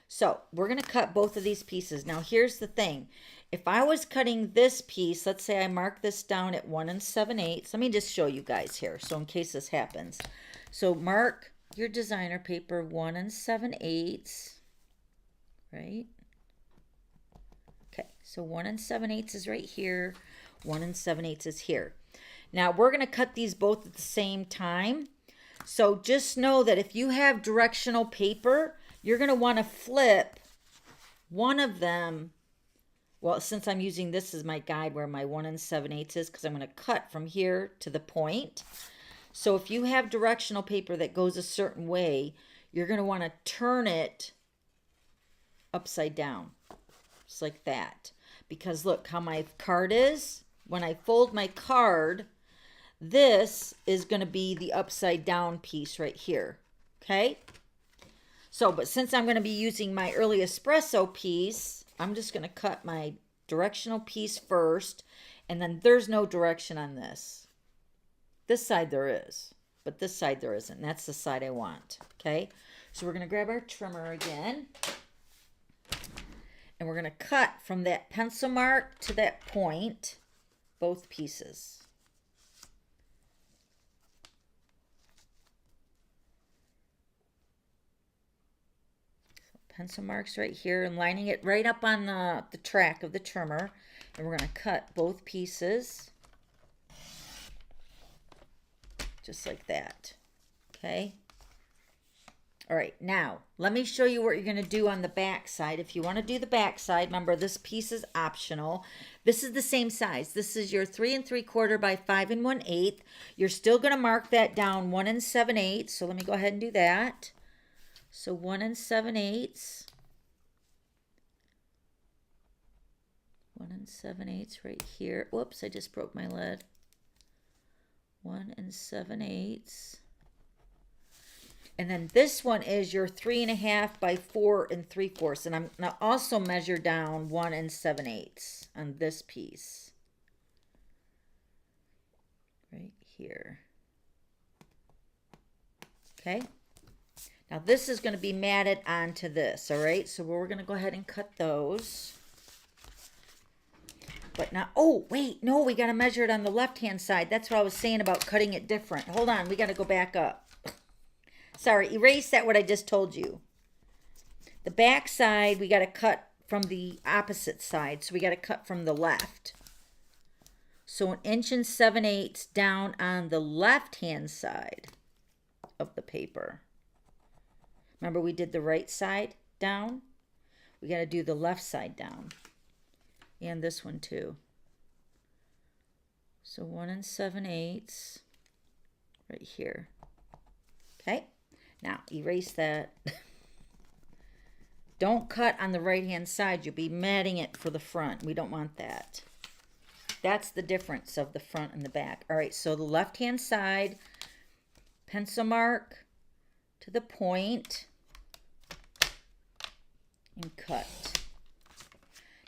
so we're going to cut both of these pieces. Now, here's the thing. If I was cutting this piece, let's say I mark this down at 1 7/8. Let me just show you guys here, so in case this happens. So mark your designer paper 1 7/8, right? Okay, so 1 7/8 is right here. 1 7/8 is here. Now, we're going to cut these both at the same time. So just know that if you have directional paper, you're going to want to flip one of them. Well, since I'm using this as my guide where my 1 7/8 is, because I'm going to cut from here to the point. So if you have directional paper that goes a certain way, you're going to want to turn it upside down. Just like that. Because look how my card is. When I fold my card, this is going to be the upside down piece right here. Okay? So, but since I'm going to be using my early espresso piece, I'm just going to cut my directional piece first, and then there's no direction on this. This side there is, but this side there isn't. That's the side I want. Okay? So we're going to grab our trimmer again. And we're going to cut from that pencil mark to that point, both pieces. So pencil marks right here and lining it right up on the track of the trimmer. And we're going to cut both pieces. Just like that. Okay? All right, now let me show you what you're going to do on the back side. If you want to do the back side, remember this piece is optional. This is the same size. This is your 3 3/4 by 5 1/8. You're still going to mark that down 1 7/8. So let me go ahead and do that. So 1 7/8. 1 7/8 right here. Whoops, I just broke my lid. 1 7/8. And then this one is your 3 1/2 by 4 3/4. And I'm going to also measure down 1 7/8 on this piece. Right here. Okay. Now this is going to be matted onto this. All right. So we're going to go ahead and cut those. But now, oh, wait, no, we got to measure it on the left-hand side. That's what I was saying about cutting it different. Hold on. We got to go back up. Sorry, erase that what I just told you. The back side, we got to cut from the opposite side. So we got to cut from the left. So 1 7/8 down on the left-hand side of the paper. Remember we did the right side down? We got to do the left side down. And this one too. So 1 7/8 right here. Okay, now erase that. Don't cut on the right hand side. You'll be matting it for the front. We don't want that. That's the difference of the front and the back. All right, so the left hand side, pencil mark to the point and cut.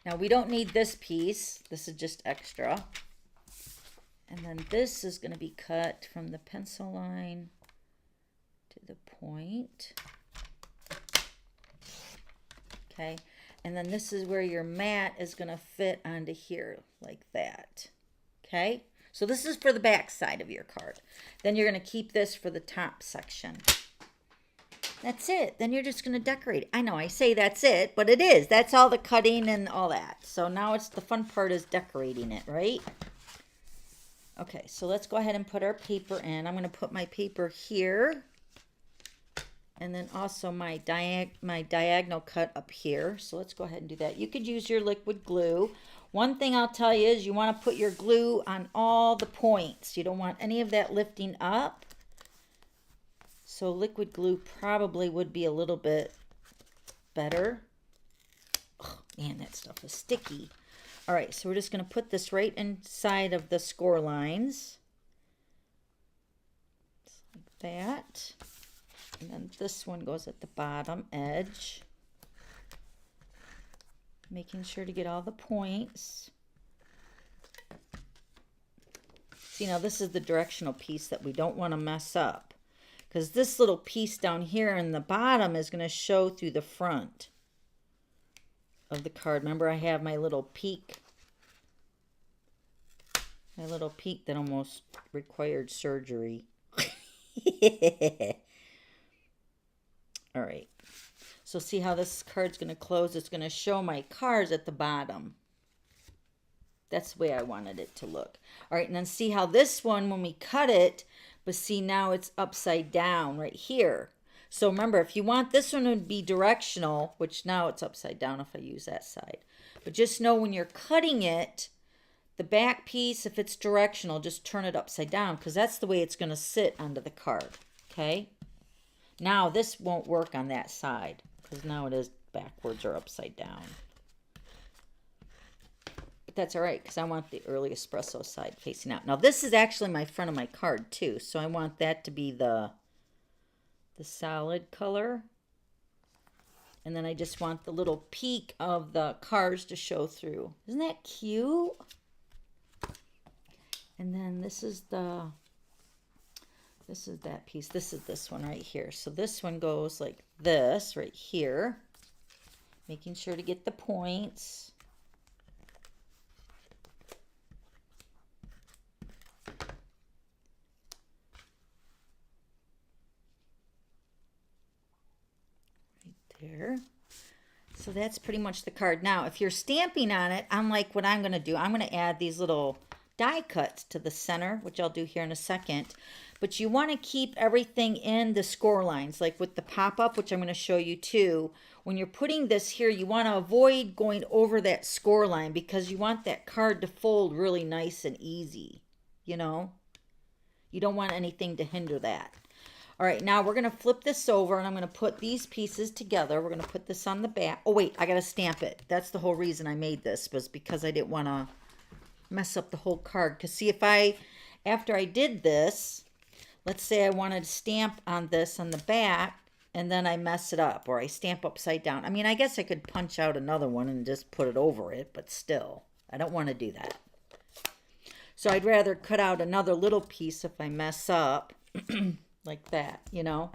Now we don't need this piece. This is just extra. And then this is going to be cut from the pencil line to the point. Okay, and then this is where your mat is going to fit onto here like that. Okay, so this is for the back side of your card. Then you're going to keep this for the top section. That's it. Then you're just going to decorate. I know I say that's it, but it is. That's all the cutting and all that. So now it's the fun part is decorating it, right? Okay, so let's go ahead and put our paper in. I'm going to put my paper here. And then also my diagonal cut up here. So let's go ahead and do that. You could use your liquid glue. One thing I'll tell you is you want to put your glue on all the points. You don't want any of that lifting up. So liquid glue probably would be a little bit better. Oh, man, that stuff is sticky. All right, so we're just going to put this right inside of the score lines. Just like that. And then this one goes at the bottom edge. Making sure to get all the points. See, now this is the directional piece that we don't want to mess up. Because this little piece down here in the bottom is going to show through the front of the card. Remember, I have my little peak. My little peak that almost required surgery. All right, so see how this card's going to close? It's going to show my cards at the bottom. That's the way I wanted it to look. All right, and then see how this one, when we cut it, but see now it's upside down right here. So remember, if you want this one to be directional, which now it's upside down if I use that side. But just know when you're cutting it, the back piece, if it's directional, just turn it upside down because that's the way it's going to sit onto the card, okay? Now this won't work on that side because now it is backwards or upside down. But that's all right because I want the early espresso side facing out. Now this is actually my front of my card too. So I want that to be the solid color. And then I just want the little peak of the cards to show through. Isn't that cute? And then this is that piece. This is this one right here. So this one goes like this right here. Making sure to get the points. Right there. So that's pretty much the card. Now, if you're stamping on it, unlike what I'm going to do, I'm going to add these little die cuts to the center, which I'll do here in a second. But you want to keep everything in the score lines, like with the pop-up, which I'm going to show you too. When you're putting this here, you want to avoid going over that score line because you want that card to fold really nice and easy, you know? You don't want anything to hinder that. All right, now we're going to flip this over, and I'm going to put these pieces together. We're going to put this on the back. Oh, wait, I got to stamp it. That's the whole reason I made this, was because I didn't want to mess up the whole card. Because see, after I did this, let's say I wanted to stamp on this on the back, and then I mess it up, or I stamp upside down. I mean, I guess I could punch out another one and just put it over it, but still, I don't want to do that. So I'd rather cut out another little piece if I mess up, like that, you know.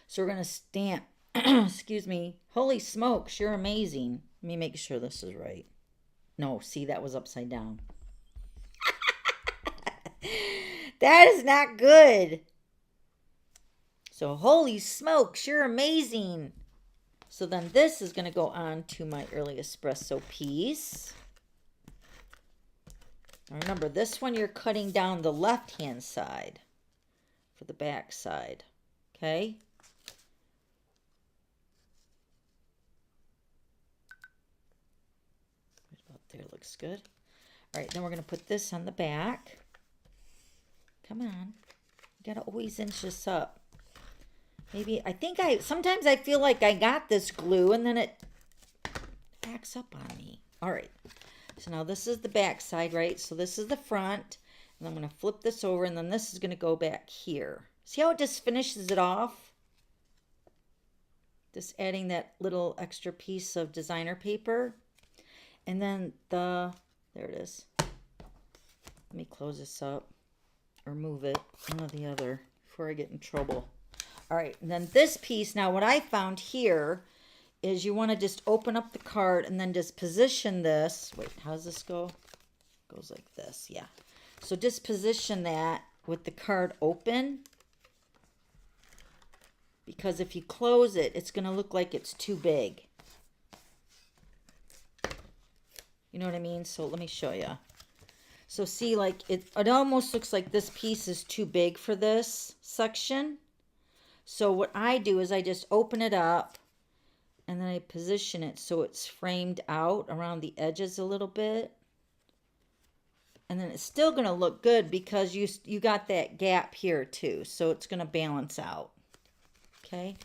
So we're going to stamp, excuse me, holy smokes, you're amazing. Let me make sure this is right. No, see, that was upside down. That is not good. So, holy smokes, you're amazing. So then this is going to go on to my early espresso piece. Now remember, this one you're cutting down the left-hand side for the back side. Okay? there, looks good. All right, then we're going to put this on the back. Come on. You got to always inch this up. Maybe, sometimes I feel like I got this glue and then it backs up on me. All right. So now this is the back side, right? So this is the front. And I'm going to flip this over and then this is going to go back here. See how it just finishes it off? Just adding that little extra piece of designer paper. And then there it is. Let me close this up or move it, one or the other, before I get in trouble. All right, and then this piece, now what I found here is you want to just open up the card and then just position this. Wait, how does this go? It goes like this, yeah. So just position that with the card open. Because if you close it, it's going to look like it's too big. You know what I mean? So let me show you. So see, like it almost looks like this piece is too big for this section. So what I do is I just open it up and then I position it so it's framed out around the edges a little bit. And then it's still going to look good because you got that gap here too. So it's going to balance out. Okay,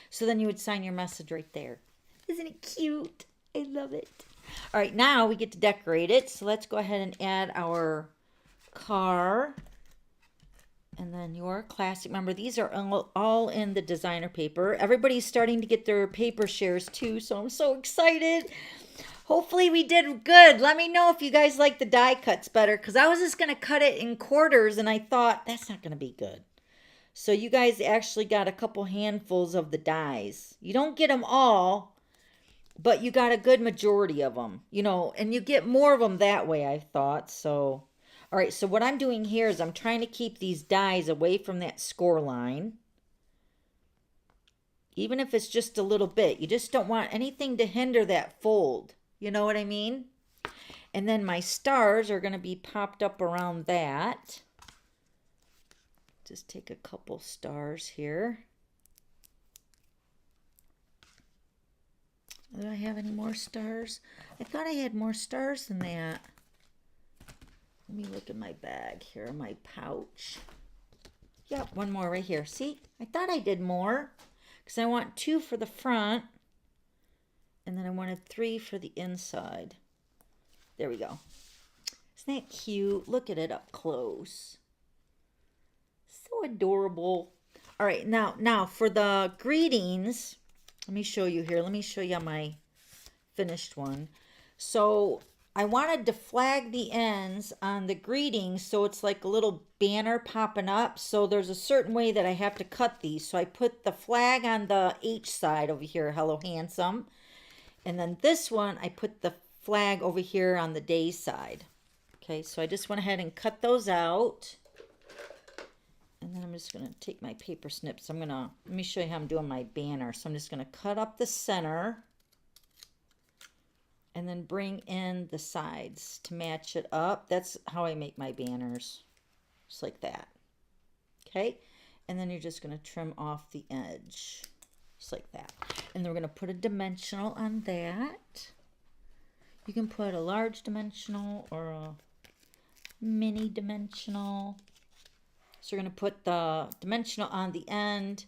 so then you would sign your message right there. Isn't it cute? I love it. All right, now we get to decorate it. So let's go ahead and add our car. And then your classic. Remember, these are all in the designer paper. Everybody's starting to get their paper shares too, so I'm so excited. Hopefully we did good. Let me know if you guys like the die cuts better, because I was just going to cut it in quarters, and I thought, that's not going to be good. So you guys actually got a couple handfuls of the dies. You don't get them all, but you got a good majority of them, you know, and you get more of them that way, I thought. So, all right, so what I'm doing here is I'm trying to keep these dies away from that score line. Even if it's just a little bit, you just don't want anything to hinder that fold. You know what I mean? And then my stars are going to be popped up around that. Just take a couple stars here. Do I have any more stars? I thought I had more stars than that. Let me look in my bag here, my pouch. Yep, one more right here. See, I thought I did more because I want 2 for the front and then I wanted 3 for the inside. There we go. Isn't that cute? Look at it up close. So adorable. All right, now for the greetings, let me show you here. Let me show you my finished one. So I wanted to flag the ends on the greetings so it's like a little banner popping up. So there's a certain way that I have to cut these. So I put the flag on the H side over here, Hello Handsome. And then this one, I put the flag over here on the day side. Okay, so I just went ahead and cut those out. And then I'm just going to take my paper snips. Let me show you how I'm doing my banner. So I'm just going to cut up the center and then bring in the sides to match it up. That's how I make my banners, just like that. Okay, and then you're just going to trim off the edge, just like that. And then we're going to put a dimensional on that. You can put a large dimensional or a mini dimensional. So we're going to put the dimensional on the end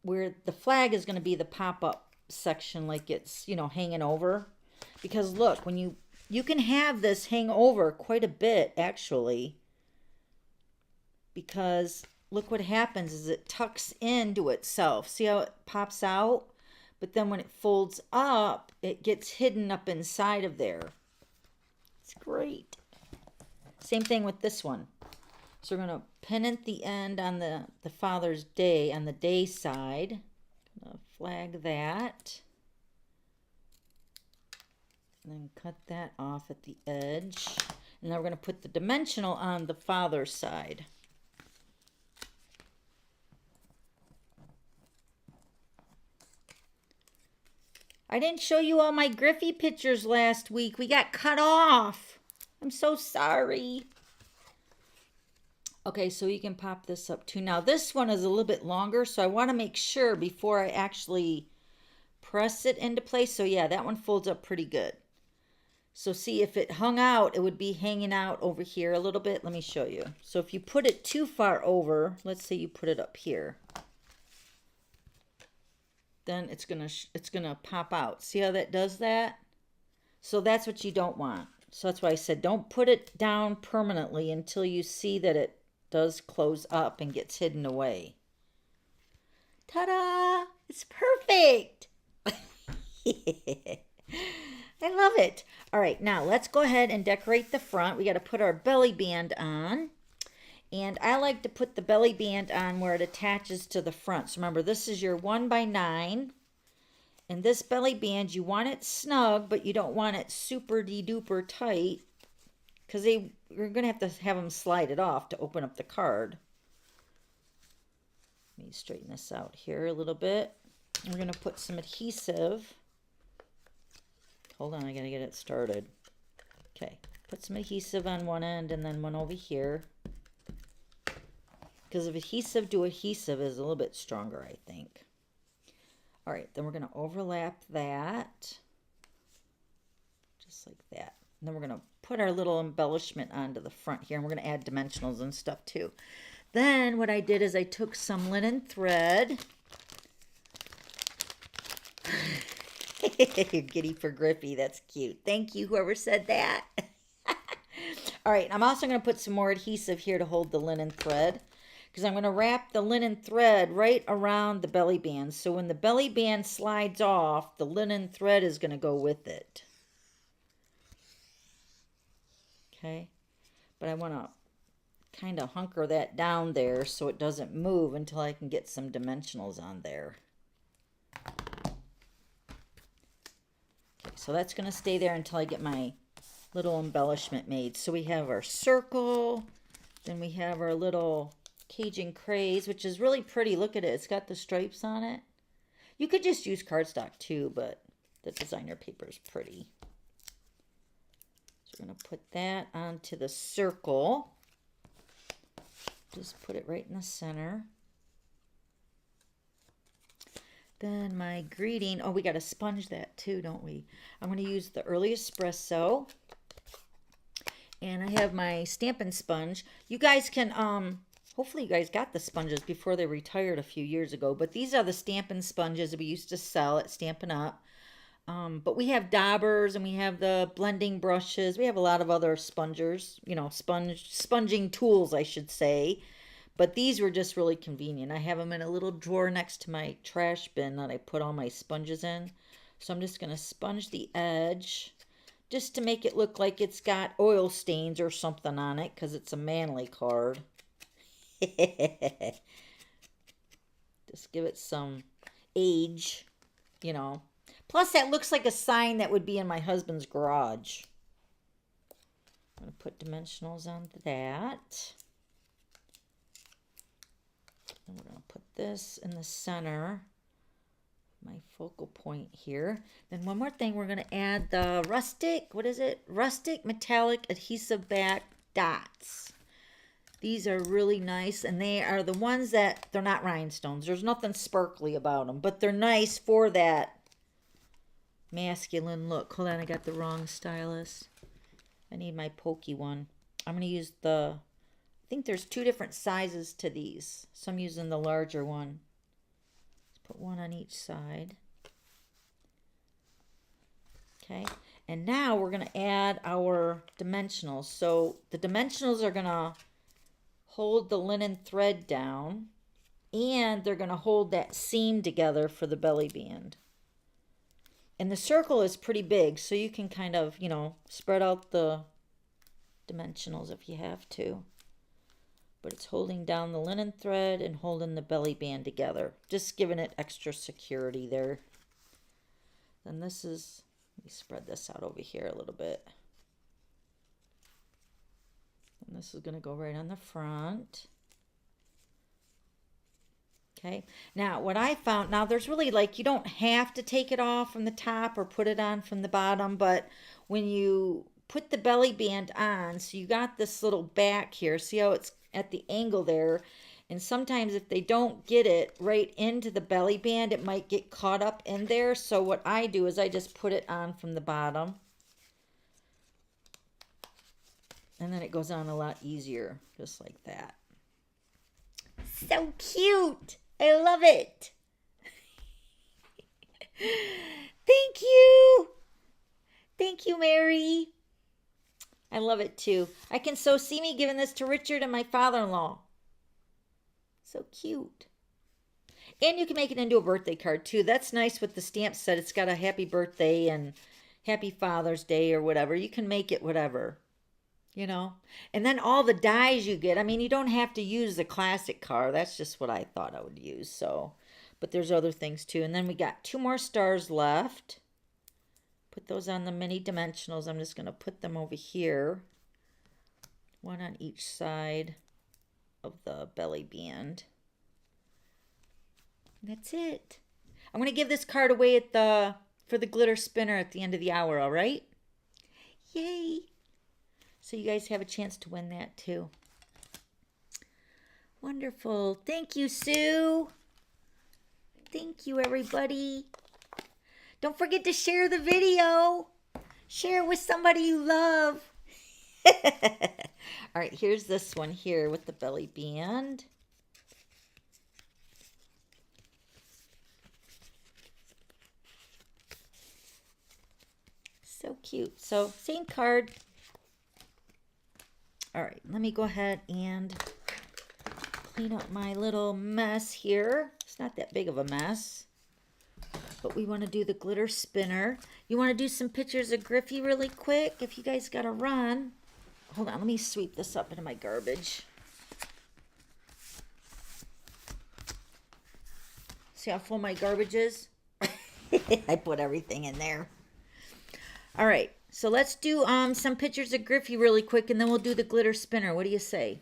where the flag is going to be the pop-up section, like it's, you know, hanging over. Because look, when you can have this hang over quite a bit actually, because look what happens is it tucks into itself. See how it pops out? But then when it folds up, it gets hidden up inside of there. It's great. Same thing with this one. So we're going to pin at the end on the Father's Day, on the day side. Gonna flag that. And then cut that off at the edge. And then we're going to put the dimensional on the Father's side. I didn't show you all my Griffey pictures last week. We got cut off. I'm so sorry. Okay, so you can pop this up too. Now this one is a little bit longer, so I want to make sure before I actually press it into place. So yeah, that one folds up pretty good. So see, if it hung out, it would be hanging out over here a little bit. Let me show you. So if you put it too far over, let's say you put it up here, then it's gonna pop out. See how that does that? So that's what you don't want. So that's why I said don't put it down permanently until you see that it does close up and gets hidden away. Ta-da! It's perfect! I love it. All right, now let's go ahead and decorate the front. We got to put our belly band on. And I like to put the belly band on where it attaches to the front. So remember, this is your 1x9. And this belly band, you want it snug, but you don't want it super-de-duper tight, because you're going to have them slide it off to open up the card. Let me straighten this out here a little bit. We're going to put some adhesive. Hold on, I got to get it started. Okay, put some adhesive on one end and then one over here. Because adhesive to adhesive is a little bit stronger, I think. All right, then we're going to overlap that. Just like that. And then we're going to put our little embellishment onto the front here. And we're going to add dimensionals and stuff too. Then what I did is I took some linen thread. Giddy for Griffey, that's cute. Thank you, whoever said that. All right, I'm also going to put some more adhesive here to hold the linen thread, because I'm going to wrap the linen thread right around the belly band. So when the belly band slides off, the linen thread is going to go with it. Okay, but I want to kind of hunker that down there so it doesn't move until I can get some dimensionals on there. So that's going to stay there until I get my little embellishment made. So we have our circle, then we have our little Cajun craze, which is really pretty. Look at it. It's got the stripes on it. You could just use cardstock too, but the designer paper is pretty. So we're going to put that onto the circle. Just put it right in the center. Then my greeting, oh, we got to sponge that too, don't we? I'm going to use the Early Espresso. And I have my Stampin' Sponge. You guys can, hopefully you guys got the sponges before they retired a few years ago. But these are the Stampin' Sponges that we used to sell at Stampin' Up. But we have daubers and we have the blending brushes. We have a lot of other spongers, you know, sponging tools, I should say. But these were just really convenient. I have them in a little drawer next to my trash bin that I put all my sponges in. So I'm just going to sponge the edge just to make it look like it's got oil stains or something on it, because it's a manly card. Just give it some age, you know. Plus that looks like a sign that would be in my husband's garage. I'm going to put dimensionals on that. And we're going to put this in the center, my focal point here. Then one more thing, we're going to add the Rustic, what is it? Rustic Metallic Adhesive Back Dots. These are really nice, and they are the ones that, they're not rhinestones. There's nothing sparkly about them, but they're nice for that masculine look. Hold on, I got the wrong stylus. I need my pokey one. I'm going to use I think there's two different sizes to these, so I'm using the larger one. Let's put one on each side. Okay, and now we're going to add our dimensionals. So the dimensionals are going to hold the linen thread down, and they're going to hold that seam together for the belly band. And the circle is pretty big, so you can kind of, you know, spread out the dimensionals if you have to. But it's holding down the linen thread and holding the belly band together. Just giving it extra security there. Then this is, let me spread this out over here a little bit. And this is going to go right on the front. Okay, now what I found, now there's really like, you don't have to take it off from the top or put it on from the bottom, but when you put the belly band on, so you got this little back here, see how it's at the angle there, and sometimes if they don't get it right into the belly band, it might get caught up in there. So what I do is I just put it on from the bottom, And then it goes on a lot easier, just like that. So cute. I love it. Thank you. Thank you, Mary. I love it too. I can so see me giving this to Richard and my father-in-law. So cute. And you can make it into a birthday card too. That's nice with the stamp set. It's got a happy birthday and happy Father's Day or whatever. You can make it whatever, you know. And then all the dies you get. I mean, you don't have to use the classic card. That's just what I thought I would use. So, but there's other things too. And then we got 2 more stars left. Put those on the mini dimensionals. I'm just going to put them over here. 1 on each side of the belly band. That's it. I'm going to give this card away at for the glitter spinner at the end of the hour, all right? Yay. So you guys have a chance to win that too. Wonderful. Thank you, Sue. Thank you, everybody. Don't forget to share the video. Share it with somebody you love. All right, here's this one here with the belly band. So cute. So same card. All right, let me go ahead and clean up my little mess here. It's not that big of a mess. But we want to do the glitter spinner. You want to do some pictures of Griffey really quick if you guys got to run. Hold on, let me sweep this up into my garbage. See how full my garbage is? I put everything in there. All right, so let's do some pictures of Griffey really quick, and then we'll do the glitter spinner. What do you say?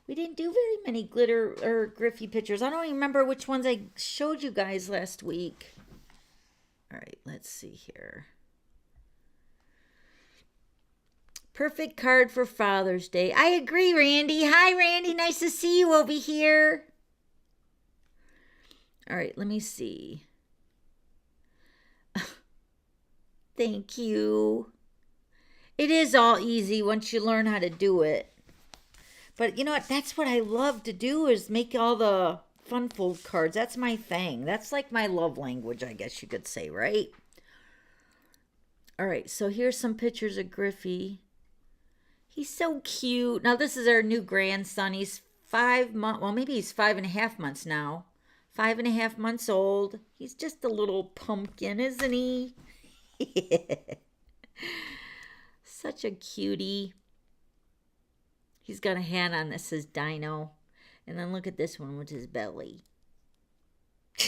We didn't do very many glitter or Griffey pictures. I don't even remember which ones I showed you guys last week. All right, let's see here. Perfect card for Father's Day. I agree, Randy. Hi, Randy. Nice to see you over here. All right, let me see. Thank you. It is all easy once you learn how to do it. But you know what? That's what I love to do is make all the fun fold cards. That's my thing. That's like my love language, I guess you could say, right? All right, so here's some pictures of Griffey. He's so cute. Now, this is our new grandson. He's 5 months, well, maybe he's 5.5 months now. 5.5 months old. He's just a little pumpkin, isn't he? Such a cutie. He's got a hat on that says Dino. And then look at this one with his belly. I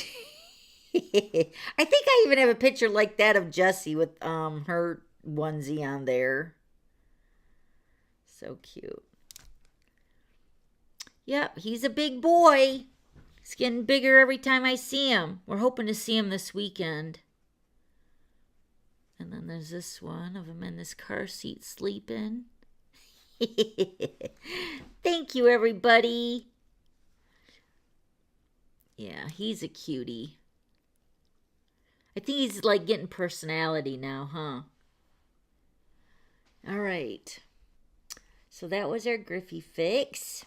think I even have a picture like that of Jessie with her onesie on there. So cute. Yep, he's a big boy. He's getting bigger every time I see him. We're hoping to see him this weekend. And then there's this one of him in this car seat sleeping. Thank you, everybody. Yeah, he's a cutie. I think he's like getting personality now, huh? All right. So that was our Griffey fix.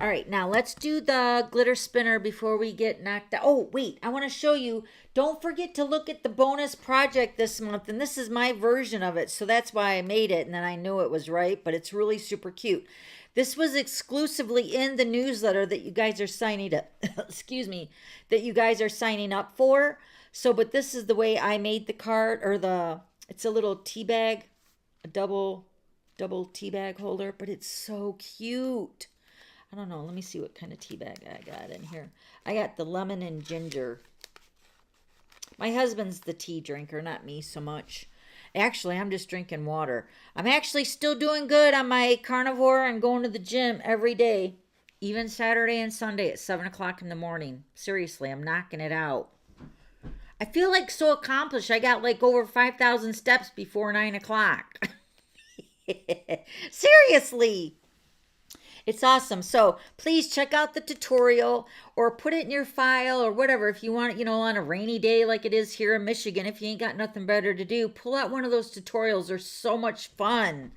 All right, now let's do the glitter spinner before we get knocked out. Oh, wait, I want to show you. Don't forget to look at the bonus project this month, and this is my version of it, so that's why I made it, and then I knew it was right, but it's really super cute. This was exclusively in the newsletter that you guys are signing up, excuse me, that you guys are signing up for. So, but this is the way I made the card, or it's a little tea bag, a double tea bag holder, but it's so cute. I don't know. Let me see what kind of tea bag I got in here. I got the lemon and ginger. My husband's the tea drinker, not me so much. Actually, I'm just drinking water. I'm actually still doing good on my carnivore and going to the gym every day, even Saturday and Sunday at 7 o'clock in the morning. Seriously, I'm knocking it out. I feel like so accomplished. I got like over 5,000 steps before 9 o'clock. Seriously. It's awesome. So please check out the tutorial or put it in your file or whatever. If you want it, on a rainy day like it is here in Michigan, if you ain't got nothing better to do, pull out one of those tutorials. They're so much fun.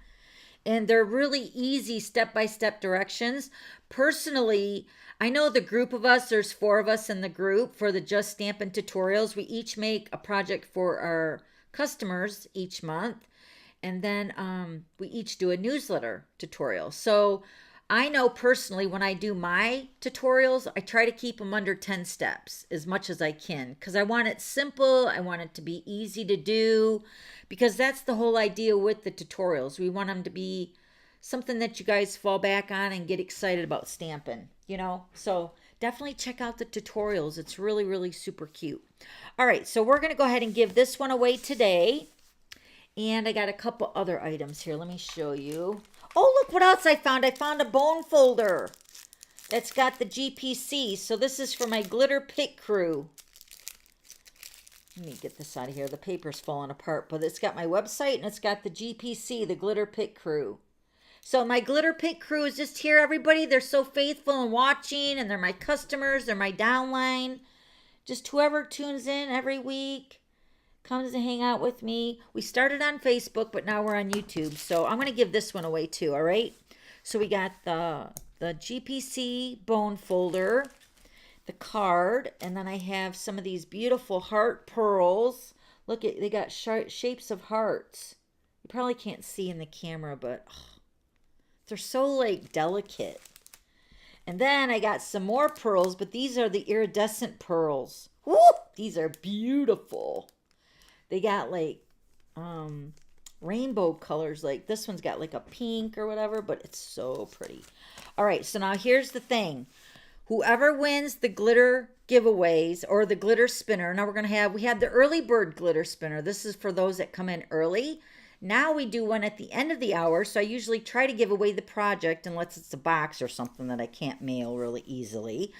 And they're really easy step-by-step directions. Personally, I know the group of us, there's 4 of us in the group for the Just Stampin' tutorials. We each make a project for our customers each month. And then we each do a newsletter tutorial. So I know personally when I do my tutorials, I try to keep them under 10 steps as much as I can because I want it simple. I want it to be easy to do because that's the whole idea with the tutorials. We want them to be something that you guys fall back on and get excited about stamping, you know? So definitely check out the tutorials. It's really, really super cute. All right, so we're going to go ahead and give this one away today. And I got a couple other items here. Let me show you. Oh, look what else I found. I found a bone folder that's got the GPC. So this is for my Glitter Pit crew. Let me get this out of here. The paper's falling apart. But it's got my website and it's got the GPC, the Glitter Pit crew. So my Glitter Pit crew is just here, everybody. They're so faithful and watching. And they're my customers. They're my downline. Just whoever tunes in every week comes to hang out with me. We started on Facebook, but now we're on YouTube. So I'm going to give this one away too, all right? So we got the GPC bone folder, the card, and then I have some of these beautiful heart pearls. Look, they got shapes of hearts. You probably can't see in the camera, but they're so like delicate. And then I got some more pearls, but these are the iridescent pearls. Woo! These are beautiful. They got like rainbow colors. Like this one's got like a pink or whatever, but it's so pretty. All right, so now here's the thing. Whoever wins the glitter giveaways or the glitter spinner, now we had the early bird glitter spinner. This is for those that come in early. Now we do one at the end of the hour. So I usually try to give away the project unless it's a box or something that I can't mail really easily.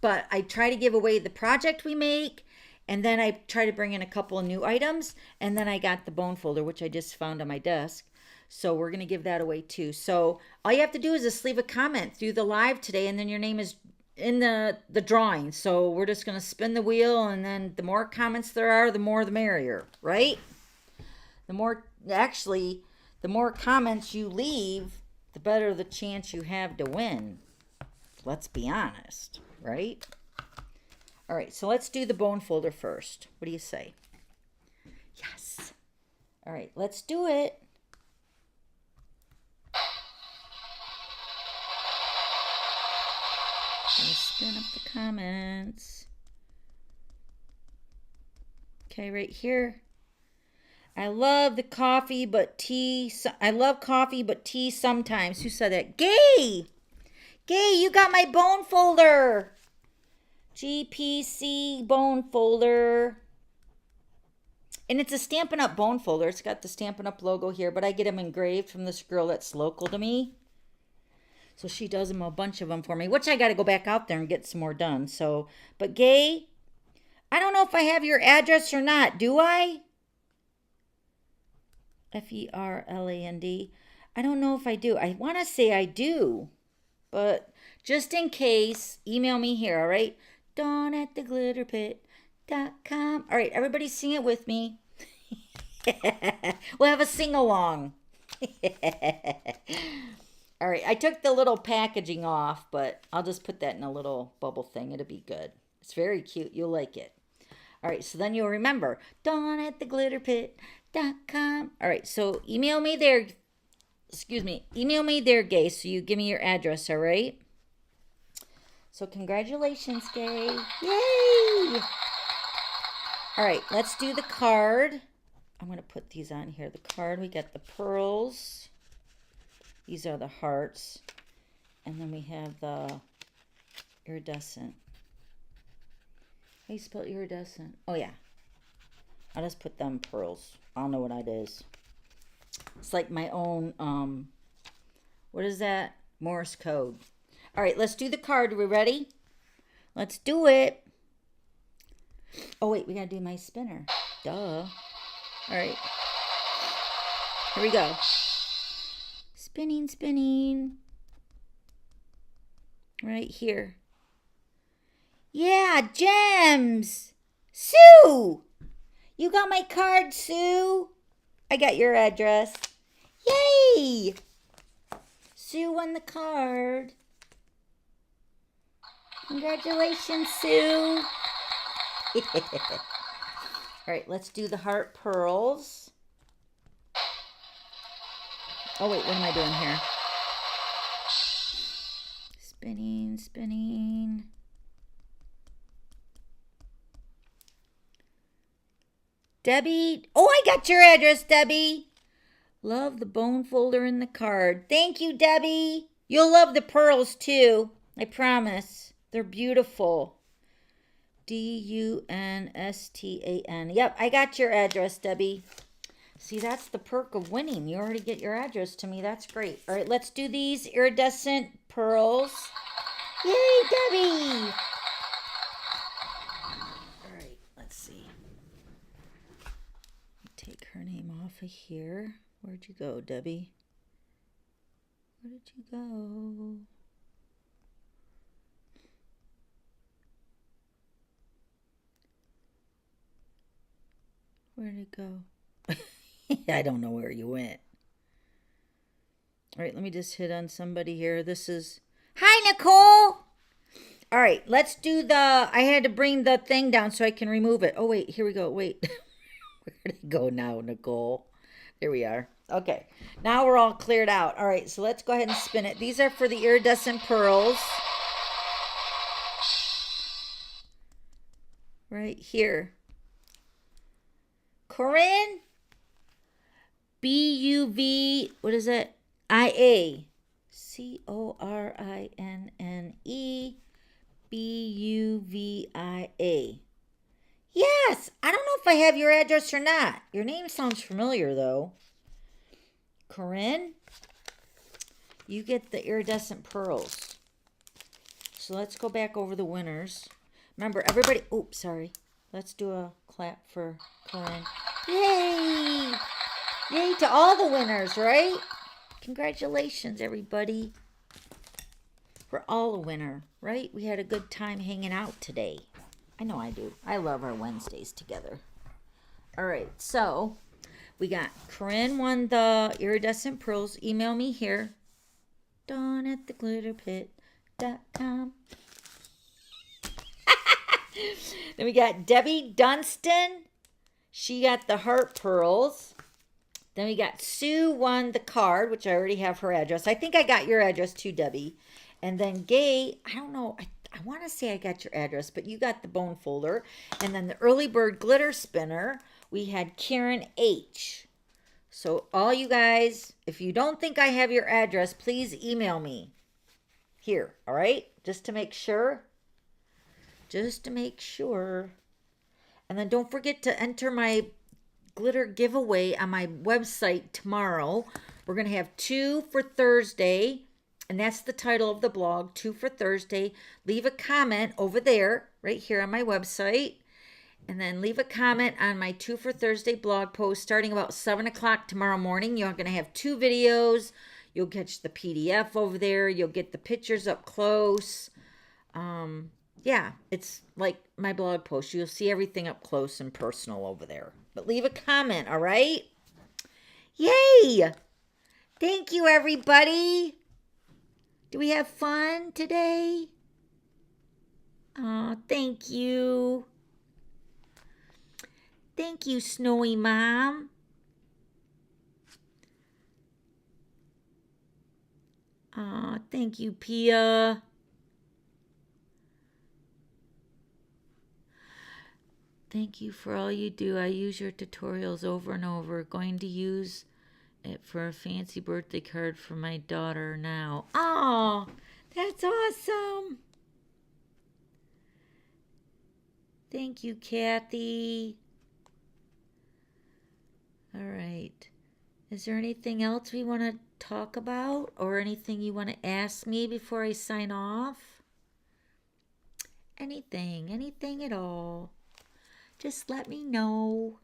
But I try to give away the project we make. And then I try to bring in a couple of new items. And then I got the bone folder, which I just found on my desk. So we're going to give that away too. So all you have to do is just leave a comment through the live today. And then your name is in the drawing. So we're just going to spin the wheel. And then the more comments there are, the more the merrier, right? The more comments you leave, the better the chance you have to win. Let's be honest, right? All right, so let's do the bone folder first. What do you say? Yes. All right, let's do it. Gonna spin up the comments. Okay, right here. I love the coffee, but tea. I love coffee, but tea sometimes. Who said that? Gay! Gay, you got my bone folder. GPC bone folder. And it's a Stampin' Up bone folder. It's got the Stampin' Up logo here, but I get them engraved from this girl that's local to me. So she does them, a bunch of them for me, which I got to go back out there and get some more done. So, but Gay, I don't know if I have your address or not. Do I? Ferland. I don't know if I do. I want to say I do. But just in case, email me here, all right? dawn@theglitterpit.com. All right, everybody sing it with me. We'll have a sing-along. All right, I took the little packaging off, but I'll just put that in a little bubble thing. It'll be good. It's very cute. You'll like it. All right, so then you'll remember, dawn@theglitterpit.com. All right, so email me there. Excuse me. Email me there, Gay, so you give me your address, all right? So congratulations, Gay. Yay! All right, let's do the card. I'm going to put these on here. The card, we got the pearls. These are the hearts. And then we have the iridescent. How you spell iridescent? Oh, yeah. I'll just put them pearls. I don't know what that is. It's like my own, what is that? Morse code. All right, let's do the card. Are we ready? Let's do it. Oh, wait, we got to do my spinner. Duh. All right. Here we go. Spinning, spinning. Right here. Yeah, gems. Sue! You got my card, Sue? I got your address. Yay! Sue won the card. Congratulations, Sue. All right, let's do the heart pearls. Oh, wait, what am I doing here? Spinning, spinning. Debbie. Oh, I got your address, Debbie. Love the bone folder in the card. Thank you, Debbie. You'll love the pearls, too. I promise. They're beautiful. Dunstan. Yep, I got your address, Debbie. See, that's the perk of winning. You already get your address to me. That's great. All right, let's do these iridescent pearls. Yay, Debbie! All right, let's see. Take her name off of here. Where'd you go, Debbie? Where did you go? Where did it go? I don't know where you went. All right, let me just hit on somebody here. This is... Hi, Nicole! All right, let's do the... I had to bring the thing down so I can remove it. Oh, wait, here we go. Wait. Where did it go now, Nicole? There we are. Okay, now we're all cleared out. All right, so let's go ahead and spin it. These are for the iridescent pearls. Right here. Corinne? B-U-V, what is it? I-A. C-O-R-I-N-N-E. B-U-V-I-A. Yes! I don't know if I have your address or not. Your name sounds familiar, though. Corinne, you get the iridescent pearls. So let's go back over the winners. Remember, everybody... Oops, sorry. Let's do a clap for Corinne. Yay! Yay to all the winners, right? Congratulations, everybody. We're all a winner, right? We had a good time hanging out today. I know I do. I love our Wednesdays together. All right, so we got Corinne won the iridescent pearls. Email me here. Dawn@theglitterpit.com. Then we got Debbie Dunstan. She got the heart pearls. Then we got Sue won the card, which I already have her address. I think I got your address too, Debbie. And then Gay, I don't know. I want to say I got your address, but you got the bone folder. And then the early bird glitter spinner, we had Karen H. So all you guys, if you don't think I have your address, please email me here, all right? Just to make sure. Just to make sure. And then don't forget to enter my glitter giveaway on my website tomorrow. We're going to have 2 for Thursday. And that's the title of the blog, 2 for Thursday. Leave a comment over there, right here on my website. And then leave a comment on my 2 for Thursday blog post starting about 7 o'clock tomorrow morning. You're going to have 2 videos. You'll catch the PDF over there. You'll get the pictures up close. Yeah, it's like my blog post. You'll see everything up close and personal over there. But leave a comment, all right? Yay! Thank you, everybody. Do we have fun today? Oh, thank you. Thank you, Snowy Mom. Oh, thank you, Pia. Thank you for all you do. I use your tutorials over and over. Going to use it for a fancy birthday card for my daughter now. Oh, that's awesome. Thank you, Kathy. All right. Is there anything else we want to talk about or anything you want to ask me before I sign off? Anything at all. Just let me know.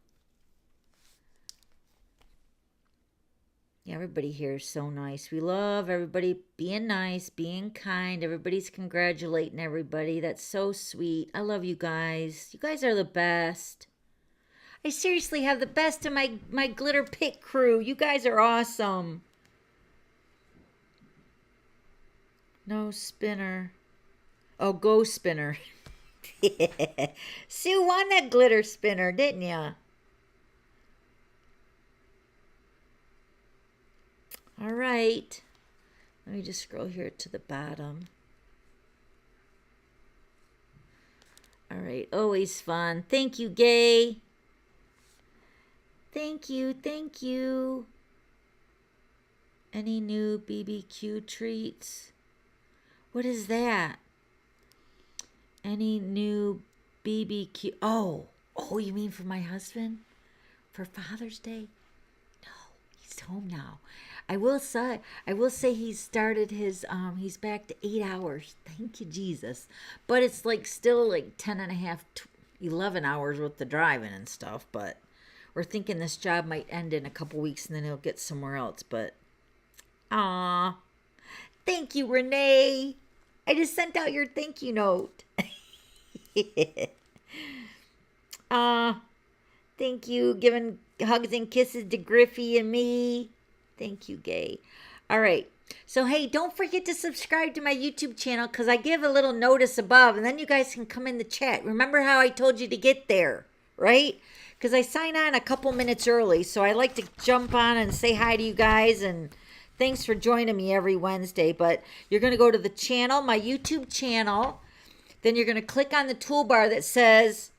Yeah, everybody here is so nice. We love everybody being nice, being kind. Everybody's congratulating everybody. That's so sweet. I love you guys. You guys are the best. I seriously have the best of my Glitter Pit crew. You guys are awesome. No spinner. Oh, go spinner. Sue won that glitter spinner, didn't ya? All right. Let me just scroll here to the bottom. All right. Always fun. Thank you, Gay. Thank you. Thank you. Any new BBQ treats? What is that? Any new BBQ? Oh, you mean for my husband? For Father's Day? No, he's home now. I will say he started his, he's back to 8 hours. Thank you, Jesus. But it's like still like 10 and a half, 11 hours with the driving and stuff. But we're thinking this job might end in a couple weeks and then he'll get somewhere else. But, aw. Thank you, Renee. I just sent out your thank you note. Thank you. Giving hugs and kisses to Griffey and me. Thank you, Gay. All right. So, hey, don't forget to subscribe to my YouTube channel because I give a little notice above and then you guys can come in the chat. Remember how I told you to get there, right? Because I sign on a couple minutes early. So I like to jump on and say hi to you guys and thanks for joining me every Wednesday. But you're going to go to the channel, my YouTube channel. Then you're going to click on the toolbar that says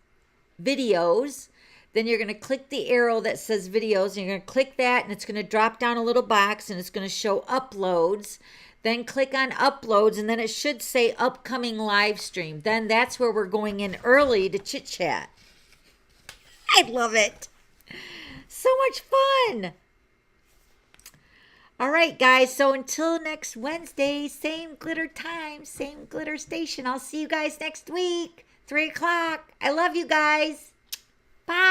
videos. Then you're going to click the arrow that says videos. And you're going to click that and it's going to drop down a little box and it's going to show uploads. Then click on uploads and then it should say upcoming live stream. Then that's where we're going in early to chit chat. I love it. So much fun. All right, guys. So until next Wednesday, same glitter time, same glitter station. I'll see you guys next week, 3 o'clock. I love you guys.